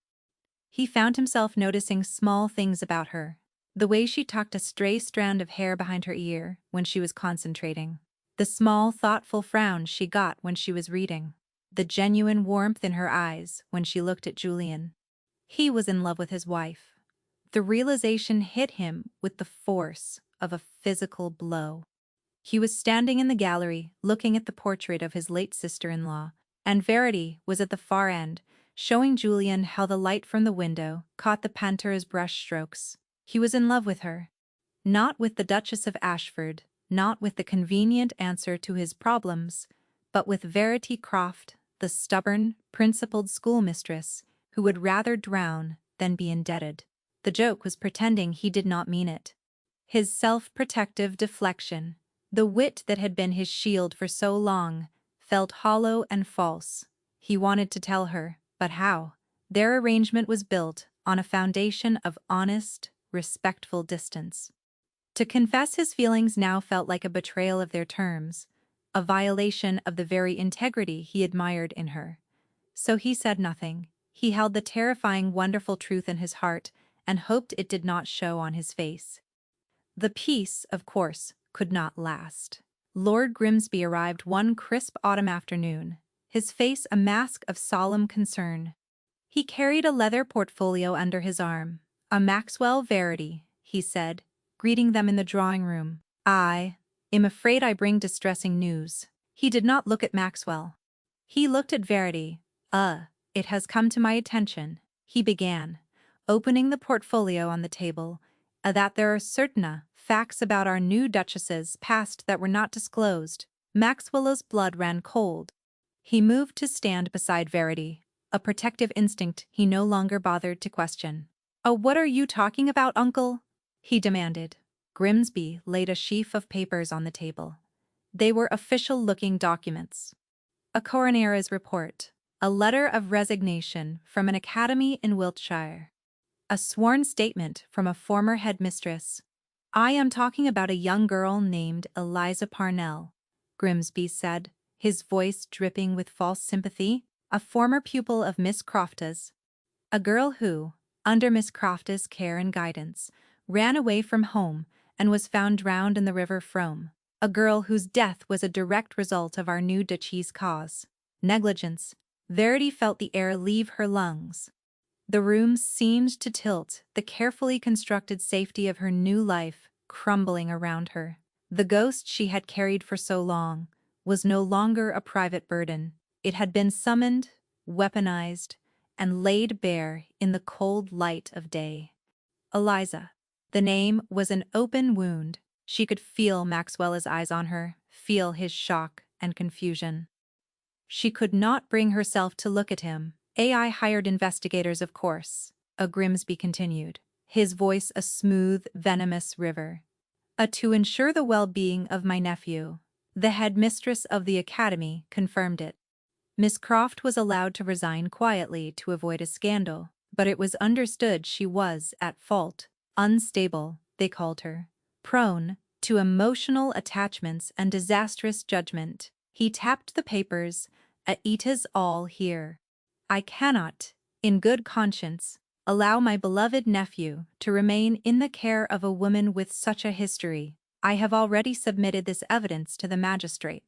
He found himself noticing small things about her, the way she tucked a stray strand of hair behind her ear when she was concentrating, the small, thoughtful frown she got when she was reading, the genuine warmth in her eyes when she looked at Julian. He was in love with his wife. The realization hit him with the force of a physical blow. He was standing in the gallery, looking at the portrait of his late sister-in-law, and Verity was at the far end, showing Julian how the light from the window caught the painter's brush strokes. He was in love with her. Not with the Duchess of Ashford, not with the convenient answer to his problems, but with Verity Croft, the stubborn, principled schoolmistress who would rather drown than be indebted. The joke was pretending he did not mean it. His self-protective deflection, the wit that had been his shield for so long, felt hollow and false. He wanted to tell her, but how? Their arrangement was built on a foundation of honest, respectful distance. To confess his feelings now felt like a betrayal of their terms, a violation of the very integrity he admired in her. So he said nothing. He held the terrifying, wonderful truth in his heart and hoped it did not show on his face. The peace, of course, could not last. Lord Grimsby arrived one crisp autumn afternoon, his face a mask of solemn concern. He carried a leather portfolio under his arm. "A Maxwell Verity," he said, greeting them in the drawing-room. "I am afraid I bring distressing news." He did not look at Maxwell. He looked at Verity. It has come to my attention," he began, opening the portfolio on the table, "that there are certain facts about our new Duchess's past that were not disclosed." Maxwell's blood ran cold. He moved to stand beside Verity, a protective instinct he no longer bothered to question. "Oh, what are you talking about, uncle?" he demanded. Grimsby laid a sheaf of papers on the table. They were official-looking documents. A coroner's report, a letter of resignation from an academy in Wiltshire, a sworn statement from a former headmistress. "I am talking about a young girl named Eliza Parnell," Grimsby said, his voice dripping with false sympathy. "A former pupil of Miss Crofta's. A girl who, under Miss Crofta's care and guidance, ran away from home and was found drowned in the River Frome. A girl whose death was a direct result of our new duchy's cause. Negligence. Verity felt the air leave her lungs. The room seemed to tilt, the carefully constructed safety of her new life crumbling around her. The ghost she had carried for so long was no longer a private burden. It had been summoned, weaponized, and laid bare in the cold light of day. Eliza. The name was an open wound. She could feel Maxwell's eyes on her, feel his shock and confusion. She could not bring herself to look at him. AI hired investigators, of course, a Grimsby continued, his voice a smooth, venomous river. To ensure the well-being of my nephew. The headmistress of the academy confirmed it. Miss Croft was allowed to resign quietly to avoid a scandal, but it was understood she was at fault. Unstable, they called her. Prone to emotional attachments and disastrous judgment. He tapped the papers. It is all here. I cannot, in good conscience, allow my beloved nephew to remain in the care of a woman with such a history. I have already submitted this evidence to the magistrate.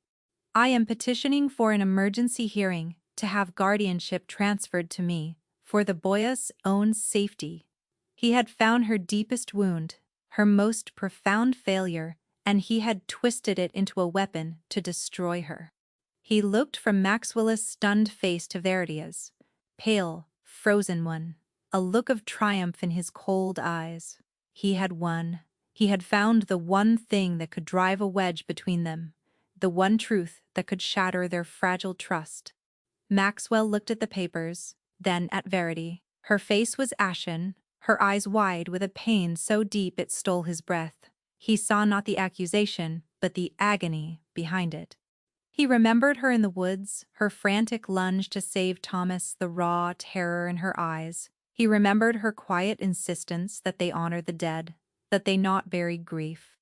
I am petitioning for an emergency hearing to have guardianship transferred to me for the boy's own safety. He had found her deepest wound, her most profound failure, and he had twisted it into a weapon to destroy her. He looked from Maxwell's stunned face to Verity's, pale, frozen one, a look of triumph in his cold eyes. He had won. He had found the one thing that could drive a wedge between them, the one truth that could shatter their fragile trust. Maxwell looked at the papers, then at Verity. Her face was ashen, her eyes wide with a pain so deep it stole his breath. He saw not the accusation, but the agony behind it. He remembered her in the woods, her frantic lunge to save Thomas, the raw terror in her eyes. He remembered her quiet insistence that they honor the dead, that they not bury grief.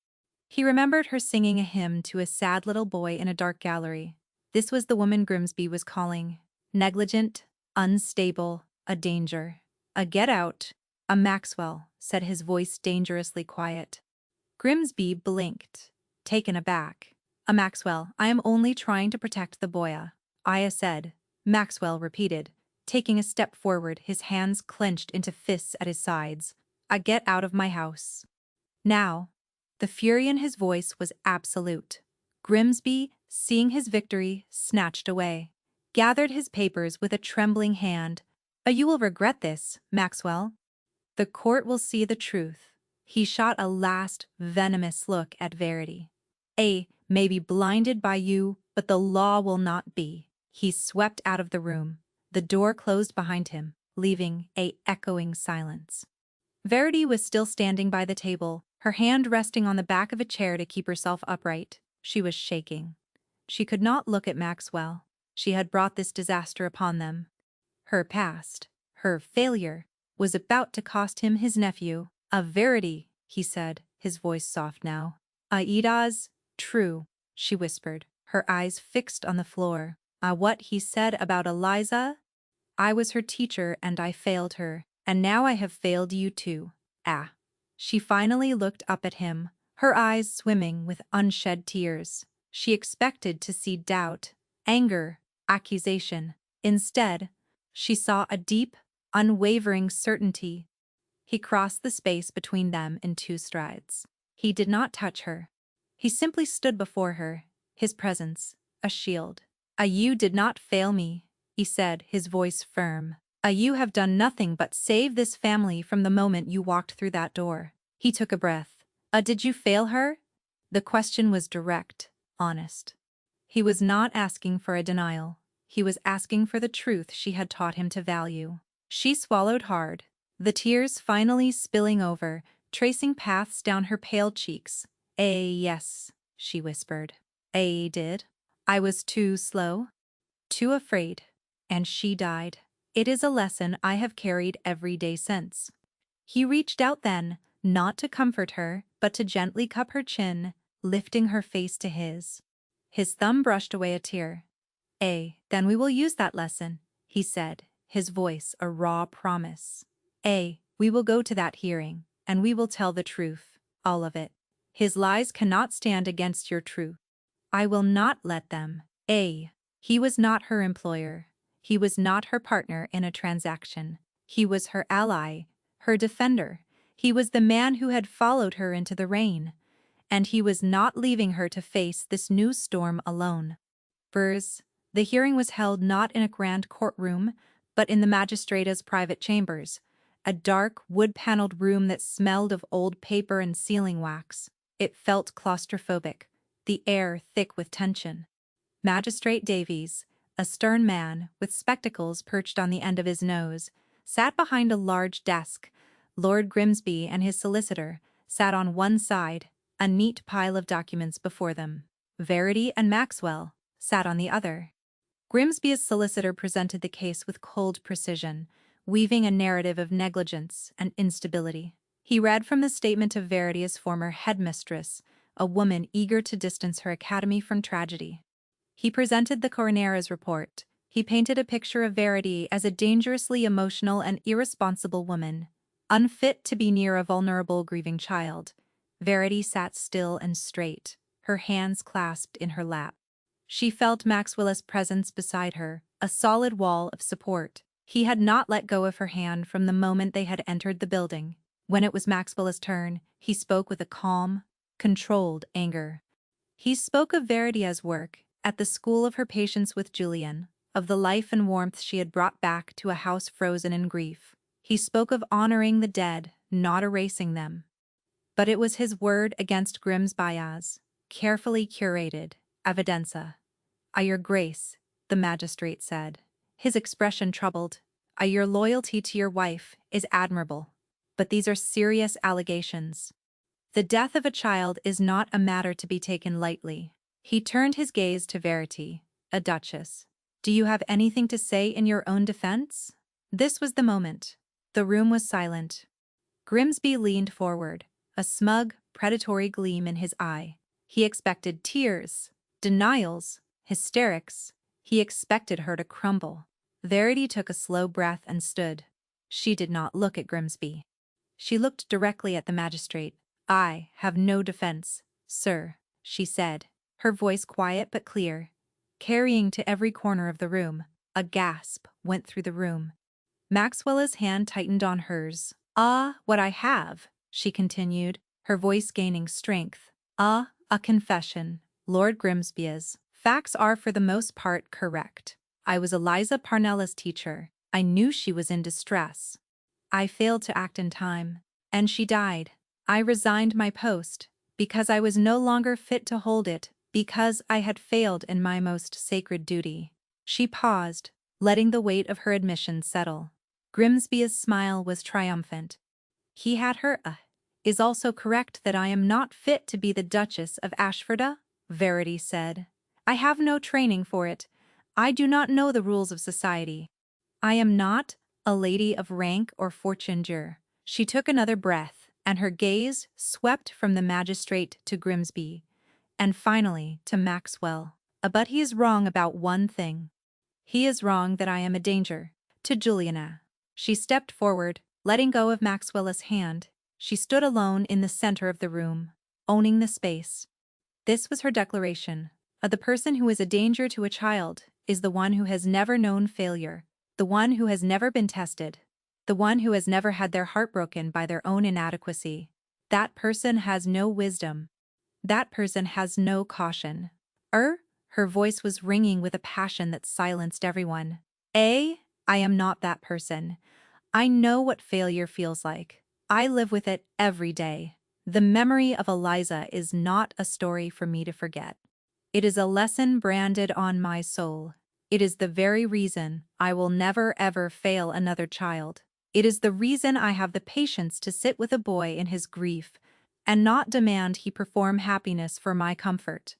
He remembered her singing a hymn to a sad little boy in a dark gallery. This was the woman Grimsby was calling. Negligent, unstable, a danger. A get out. A Maxwell, said his voice dangerously quiet. Grimsby blinked, taken aback. A Maxwell, I am only trying to protect the boy. I said. Maxwell repeated, taking a step forward, his hands clenched into fists at his sides. I get out of my house. Now. The fury in his voice was absolute. Grimsby, seeing his victory, snatched away, gathered his papers with a trembling hand. You will regret this, Maxwell. The court will see the truth. He shot a last, venomous look at Verity. A may be blinded by you, but the law will not be. He swept out of the room. The door closed behind him, leaving a echoing silence. Verity was still standing by the table, her hand resting on the back of a chair to keep herself upright. She was shaking. She could not look at Maxwell. She had brought this disaster upon them. Her past, her failure, was about to cost him his nephew. A Verity, he said, his voice soft now. Aida's true, she whispered, her eyes fixed on the floor. What he said about Eliza? I was her teacher and I failed her, and now I have failed you too. She finally looked up at him, her eyes swimming with unshed tears. She expected to see doubt, anger, accusation. Instead, she saw a deep, unwavering certainty. He crossed the space between them in 2 strides. He did not touch her. He simply stood before her, his presence, a shield. You did not fail me, he said, his voice firm. You have done nothing but save this family from the moment you walked through that door. He took a breath. Did you fail her? The question was direct, honest. He was not asking for a denial. He was asking for the truth she had taught him to value. She swallowed hard, the tears finally spilling over, tracing paths down her pale cheeks. Yes, she whispered. Did. I was too slow, too afraid, and she died. It is a lesson I have carried every day since. He reached out then, not to comfort her, but to gently cup her chin, lifting her face to his. His thumb brushed away a tear. Then we will use that lesson, he said, his voice a raw promise. We will go to that hearing, and we will tell the truth, all of it. His lies cannot stand against your truth. I will not let them. He was not her employer. He was not her partner in a transaction. He was her ally, her defender. He was the man who had followed her into the rain. And he was not leaving her to face this new storm alone. The hearing was held not in a grand courtroom, but in the magistrate's private chambers, a dark, wood-paneled room that smelled of old paper and sealing wax. It felt claustrophobic, the air thick with tension. Magistrate Davies, a stern man with spectacles perched on the end of his nose, sat behind a large desk. Lord Grimsby and his solicitor sat on one side, a neat pile of documents before them. Verity and Maxwell sat on the other. Grimsby's solicitor presented the case with cold precision, weaving a narrative of negligence and instability. He read from the statement of Verity's former headmistress, a woman eager to distance her academy from tragedy. He presented the coroner's report. He painted a picture of Verity as a dangerously emotional and irresponsible woman, unfit to be near a vulnerable, grieving child. Verity sat still and straight, her hands clasped in her lap. She felt Maxwell's presence beside her, a solid wall of support. He had not let go of her hand from the moment they had entered the building. When it was Maxwell's turn, he spoke with a calm, controlled anger. He spoke of Verity's work at the school, of her patience with Julian, of the life and warmth she had brought back to a house frozen in grief. He spoke of honoring the dead, not erasing them. But it was his word against Grimsby's carefully curated evidenza. Your Grace, the magistrate said, his expression troubled. Your loyalty to your wife is admirable, but these are serious allegations. The death of a child is not a matter to be taken lightly. He turned his gaze to Verity, a duchess. Do you have anything to say in your own defense? This was the moment. The room was silent. Grimsby leaned forward, a smug, predatory gleam in his eye. He expected tears, denials, hysterics. He expected her to crumble. Verity took a slow breath and stood. She did not look at Grimsby. She looked directly at the magistrate. I have no defense, sir, she said, her voice quiet but clear, carrying to every corner of the room. A gasp went through the room. Maxwell's hand tightened on hers. What I have, she continued, her voice gaining strength. A confession, Lord Grimsby's. Facts are for the most part correct. I was Eliza Parnella's teacher. I knew she was in distress. I failed to act in time, and she died. I resigned my post, because I was no longer fit to hold it, because I had failed in my most sacred duty. She paused, letting the weight of her admission settle. Grimsby's smile was triumphant. He had her. Is also correct that I am not fit to be the Duchess of Ashford? Verity said. I have no training for it. I do not know the rules of society. I am not a lady of rank or fortune. She took another breath, and her gaze swept from the magistrate to Grimsby, and finally to Maxwell. But he is wrong about one thing. He is wrong that I am a danger to Juliana. She stepped forward, letting go of Maxwell's hand. She stood alone in the center of the room, owning the space. This was her declaration. The person who is a danger to a child is the one who has never known failure, the one who has never been tested, the one who has never had their heart broken by their own inadequacy. That person has no wisdom. That person has no caution. Her voice was ringing with a passion that silenced everyone. I am not that person. I know what failure feels like. I live with it every day. The memory of Eliza is not a story for me to forget. It is a lesson branded on my soul. It is the very reason I will never ever fail another child. It is the reason I have the patience to sit with a boy in his grief and not demand he perform happiness for my comfort.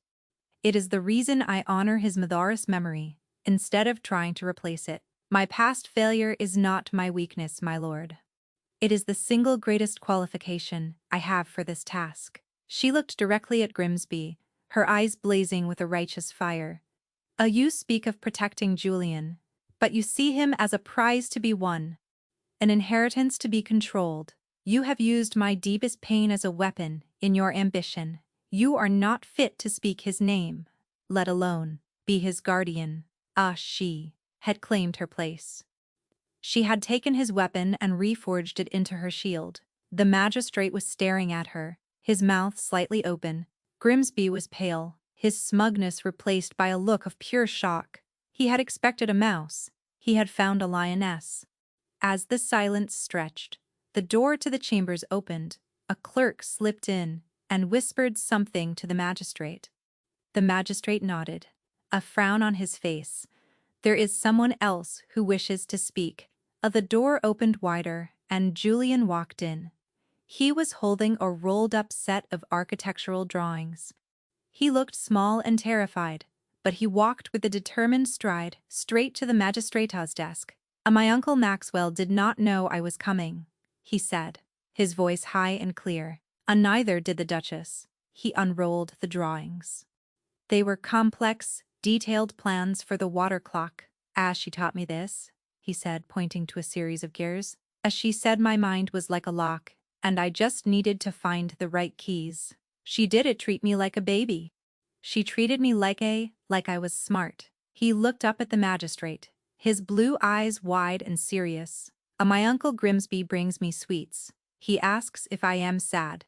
It is the reason I honor his mother's memory instead of trying to replace it. My past failure is not my weakness, my lord. It is the single greatest qualification I have for this task. She looked directly at Grimsby, her eyes blazing with a righteous fire. You speak of protecting Julian, but you see him as a prize to be won, an inheritance to be controlled. You have used my deepest pain as a weapon, in your ambition. You are not fit to speak his name, let alone be his guardian. Ah, she had claimed her place. She had taken his weapon and reforged it into her shield. The magistrate was staring at her, his mouth slightly open. Grimsby was pale, his smugness replaced by a look of pure shock. He had expected a mouse. He had found a lioness. As the silence stretched, the door to the chambers opened. A clerk slipped in and whispered something to the magistrate. The magistrate nodded, a frown on his face. There is someone else who wishes to speak. The door opened wider, and Julian walked in. He was holding a rolled-up set of architectural drawings. He looked small and terrified, but he walked with a determined stride straight to the magistrate's desk. My uncle Maxwell did not know I was coming," he said, his voice high and clear. Neither did the Duchess." He unrolled the drawings. They were complex, detailed plans for the water clock. "As she taught me this," he said, pointing to a series of gears. "As she said, my mind was like a lock, and I just needed to find the right keys. She did treat me like a baby. She treated me like I was smart." He looked up at the magistrate, his blue eyes wide and serious. My uncle Grimsby brings me sweets. He asks if I am sad.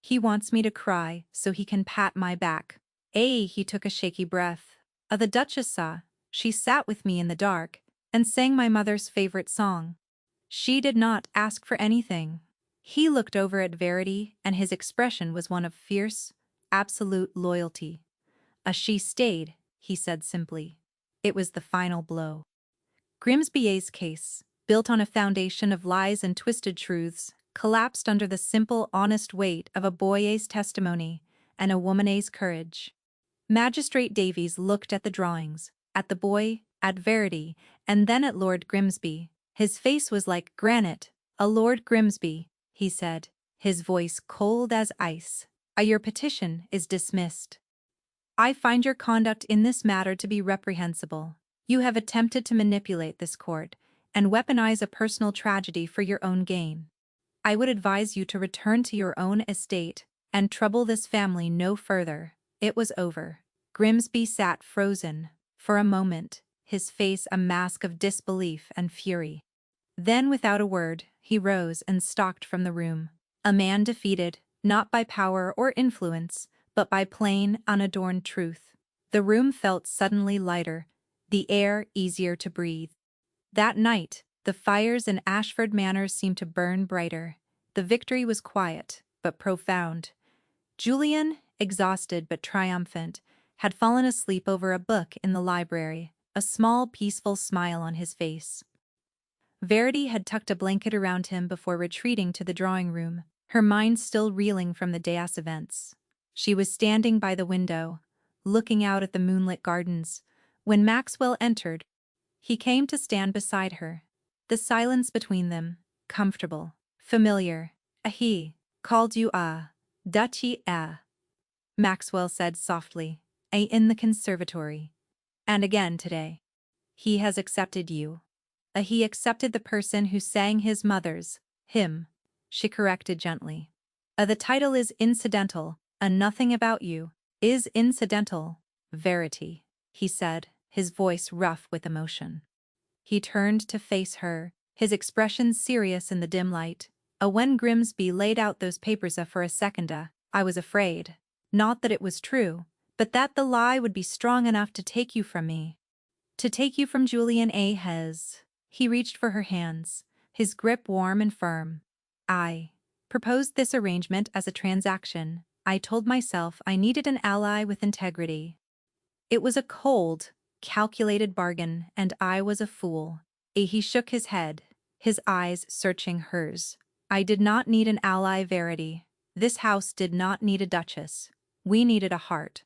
He wants me to cry so he can pat my back." He took a shaky breath. The Duchess saw. She sat with me in the dark and sang my mother's favorite song. She did not ask for anything." He looked over at Verity, and his expression was one of fierce, absolute loyalty. She stayed," he said simply. It was the final blow. Grimsby's case, built on a foundation of lies and twisted truths, collapsed under the simple, honest weight of a boy's testimony and a woman's courage. Magistrate Davies looked at the drawings, at the boy, at Verity, and then at Lord Grimsby. His face was like granite. Lord Grimsby," he said, his voice cold as ice, "your petition is dismissed. I find your conduct in this matter to be reprehensible. You have attempted to manipulate this court and weaponize a personal tragedy for your own gain. I would advise you to return to your own estate and trouble this family no further." It was over. Grimsby sat frozen. For a moment, his face a mask of disbelief and fury. Then, without a word, he rose and stalked from the room. A man defeated, not by power or influence, but by plain, unadorned truth. The room felt suddenly lighter, the air easier to breathe. That night, the fires in Ashford Manor seemed to burn brighter. The victory was quiet, but profound. Julian, exhausted but triumphant, had fallen asleep over a book in the library, a small, peaceful smile on his face. Verity had tucked a blanket around him before retreating to the drawing room, her mind still reeling from the day's events. She was standing by the window, looking out at the moonlit gardens, when Maxwell entered. He came to stand beside her. The silence between them, comfortable, familiar. "He called you Duchy Maxwell said softly. "In the conservatory. And again today. He has accepted you." He accepted the person who sang his mother's hymn," she corrected gently. The title is incidental. Nothing about you is incidental, Verity," he said, his voice rough with emotion. He turned to face her, his expression serious in the dim light. When Grimsby laid out those papers for a second, I was afraid. Not that it was true, but that the lie would be strong enough to take you from me. To take you from Julian Hes." He reached for her hands, his grip warm and firm. "I proposed this arrangement as a transaction. I told myself I needed an ally with integrity. It was a cold, calculated bargain, and I was a fool." He shook his head, his eyes searching hers. "I did not need an ally, Verity. This house did not need a duchess. We needed a heart.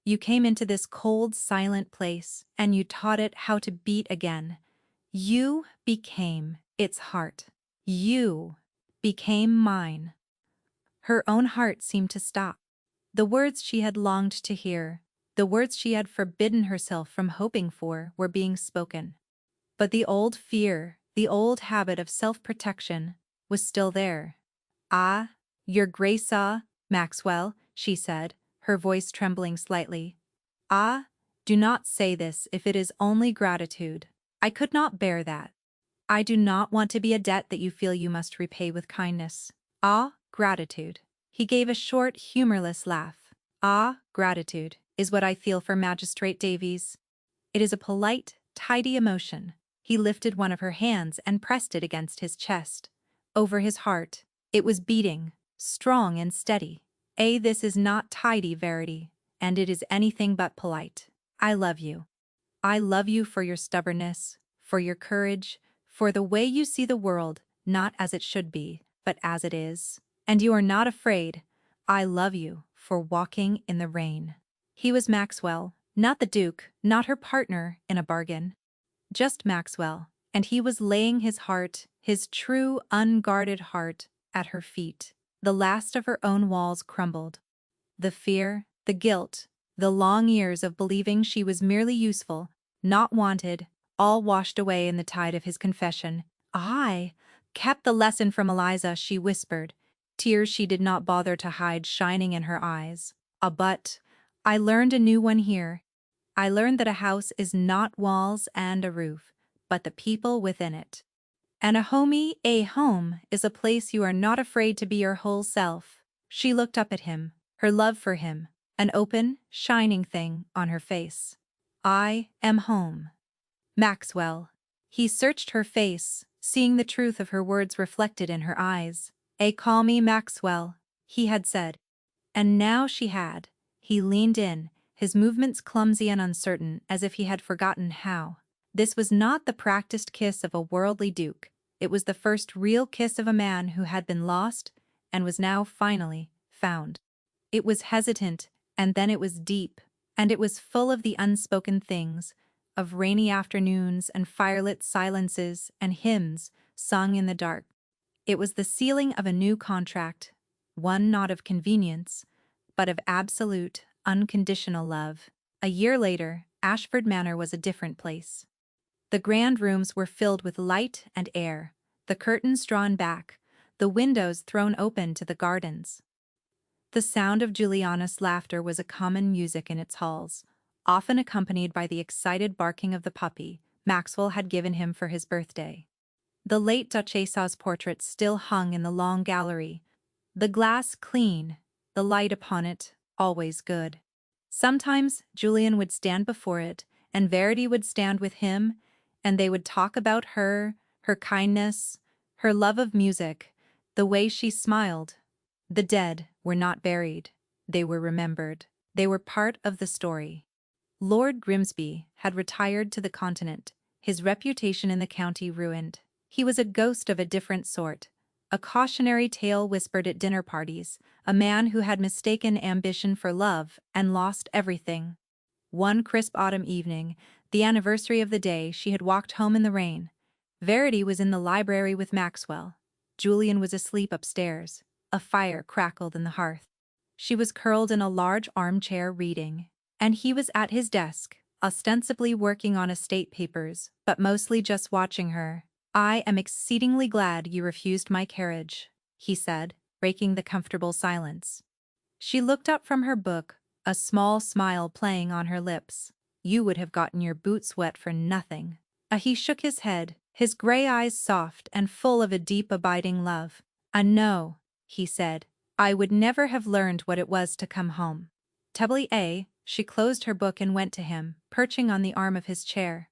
You came into this cold, silent place, and you taught it how to beat again. You became its heart. You became mine." Her own heart seemed to stop. The words she had longed to hear, the words she had forbidden herself from hoping for, were being spoken. But the old fear, the old habit of self-protection, was still there. "Your Grace, Maxwell, she said, her voice trembling slightly. Ah, do not say this if it is only gratitude. I could not bear that. I do not want to be a debt that you feel you must repay with kindness. Ah, gratitude. He gave a short, humorless laugh. Ah, gratitude is what I feel for Magistrate Davies. It is a polite, tidy emotion. He lifted one of her hands and pressed it against his chest. Over his heart. It was beating, strong and steady. This is not tidy, Verity, and it is anything but polite. I love you. I love you for your stubbornness, for your courage, for the way you see the world, not as it should be, but as it is. And you are not afraid. I love you for walking in the rain. He was Maxwell, not the Duke, not her partner in a bargain. Just Maxwell, and he was laying his heart, his true, unguarded heart, at her feet. The last of her own walls crumbled. The fear, the guilt, the long years of believing she was merely useful, not wanted, all washed away in the tide of his confession. I kept the lesson from Eliza, she whispered, tears she did not bother to hide shining in her eyes. But I learned a new one here. I learned that a house is not walls and a roof, but the people within it. And a home is a place you are not afraid to be your whole self. She looked up at him, her love for him, an open, shining thing on her face. I am home. Maxwell. He searched her face, seeing the truth of her words reflected in her eyes. Call me Maxwell, he had said. And now she had. He leaned in, his movements clumsy and uncertain, as if he had forgotten how. This was not the practiced kiss of a worldly duke. It was the first real kiss of a man who had been lost and was now finally found. It was hesitant, and then it was deep, and it was full of the unspoken things, of rainy afternoons and firelit silences and hymns sung in the dark. It was the sealing of a new contract, one not of convenience, but of absolute, unconditional love. A year later, Ashford Manor was a different place. The grand rooms were filled with light and air, the curtains drawn back, the windows thrown open to the gardens. The sound of Juliana's laughter was a common music in its halls, often accompanied by the excited barking of the puppy Maxwell had given him for his birthday. The late Duchessa's portrait still hung in the long gallery, the glass clean, the light upon it always good. Sometimes Julian would stand before it, and Verity would stand with him, and they would talk about her, her kindness, her love of music, the way she smiled. The dead were not buried, they were remembered. They were part of the story. Lord Grimsby had retired to the continent, his reputation in the county ruined. He was a ghost of a different sort, a cautionary tale whispered at dinner parties, a man who had mistaken ambition for love and lost everything. One crisp autumn evening, the anniversary of the day she had walked home in the rain, Verity was in the library with Maxwell. Julian was asleep upstairs. A fire crackled in the hearth. She was curled in a large armchair reading, and he was at his desk, ostensibly working on estate papers, but mostly just watching her. I am exceedingly glad you refused my carriage, he said, breaking the comfortable silence. She looked up from her book, a small smile playing on her lips. You would have gotten your boots wet for nothing. He shook his head, his gray eyes soft and full of a deep abiding love. No, he said. I would never have learned what it was to come home. She closed her book and went to him, perching on the arm of his chair.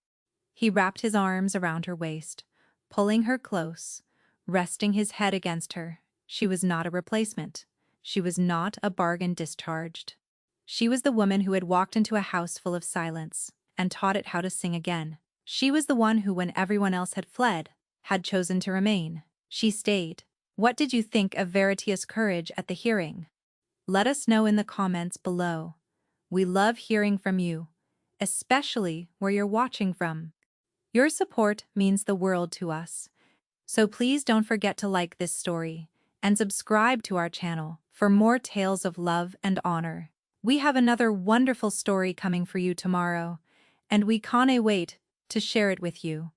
He wrapped his arms around her waist, pulling her close, resting his head against her. She was not a replacement. She was not a bargain discharged. She was the woman who had walked into a house full of silence and taught it how to sing again. She was the one who, when everyone else had fled, had chosen to remain. She stayed. What did you think of Verity's courage at the hearing? Let us know in the comments below. We love hearing from you, especially where you're watching from. Your support means the world to us. So please don't forget to like this story and subscribe to our channel for more tales of love and honor. We have another wonderful story coming for you tomorrow, and we can't wait to share it with you.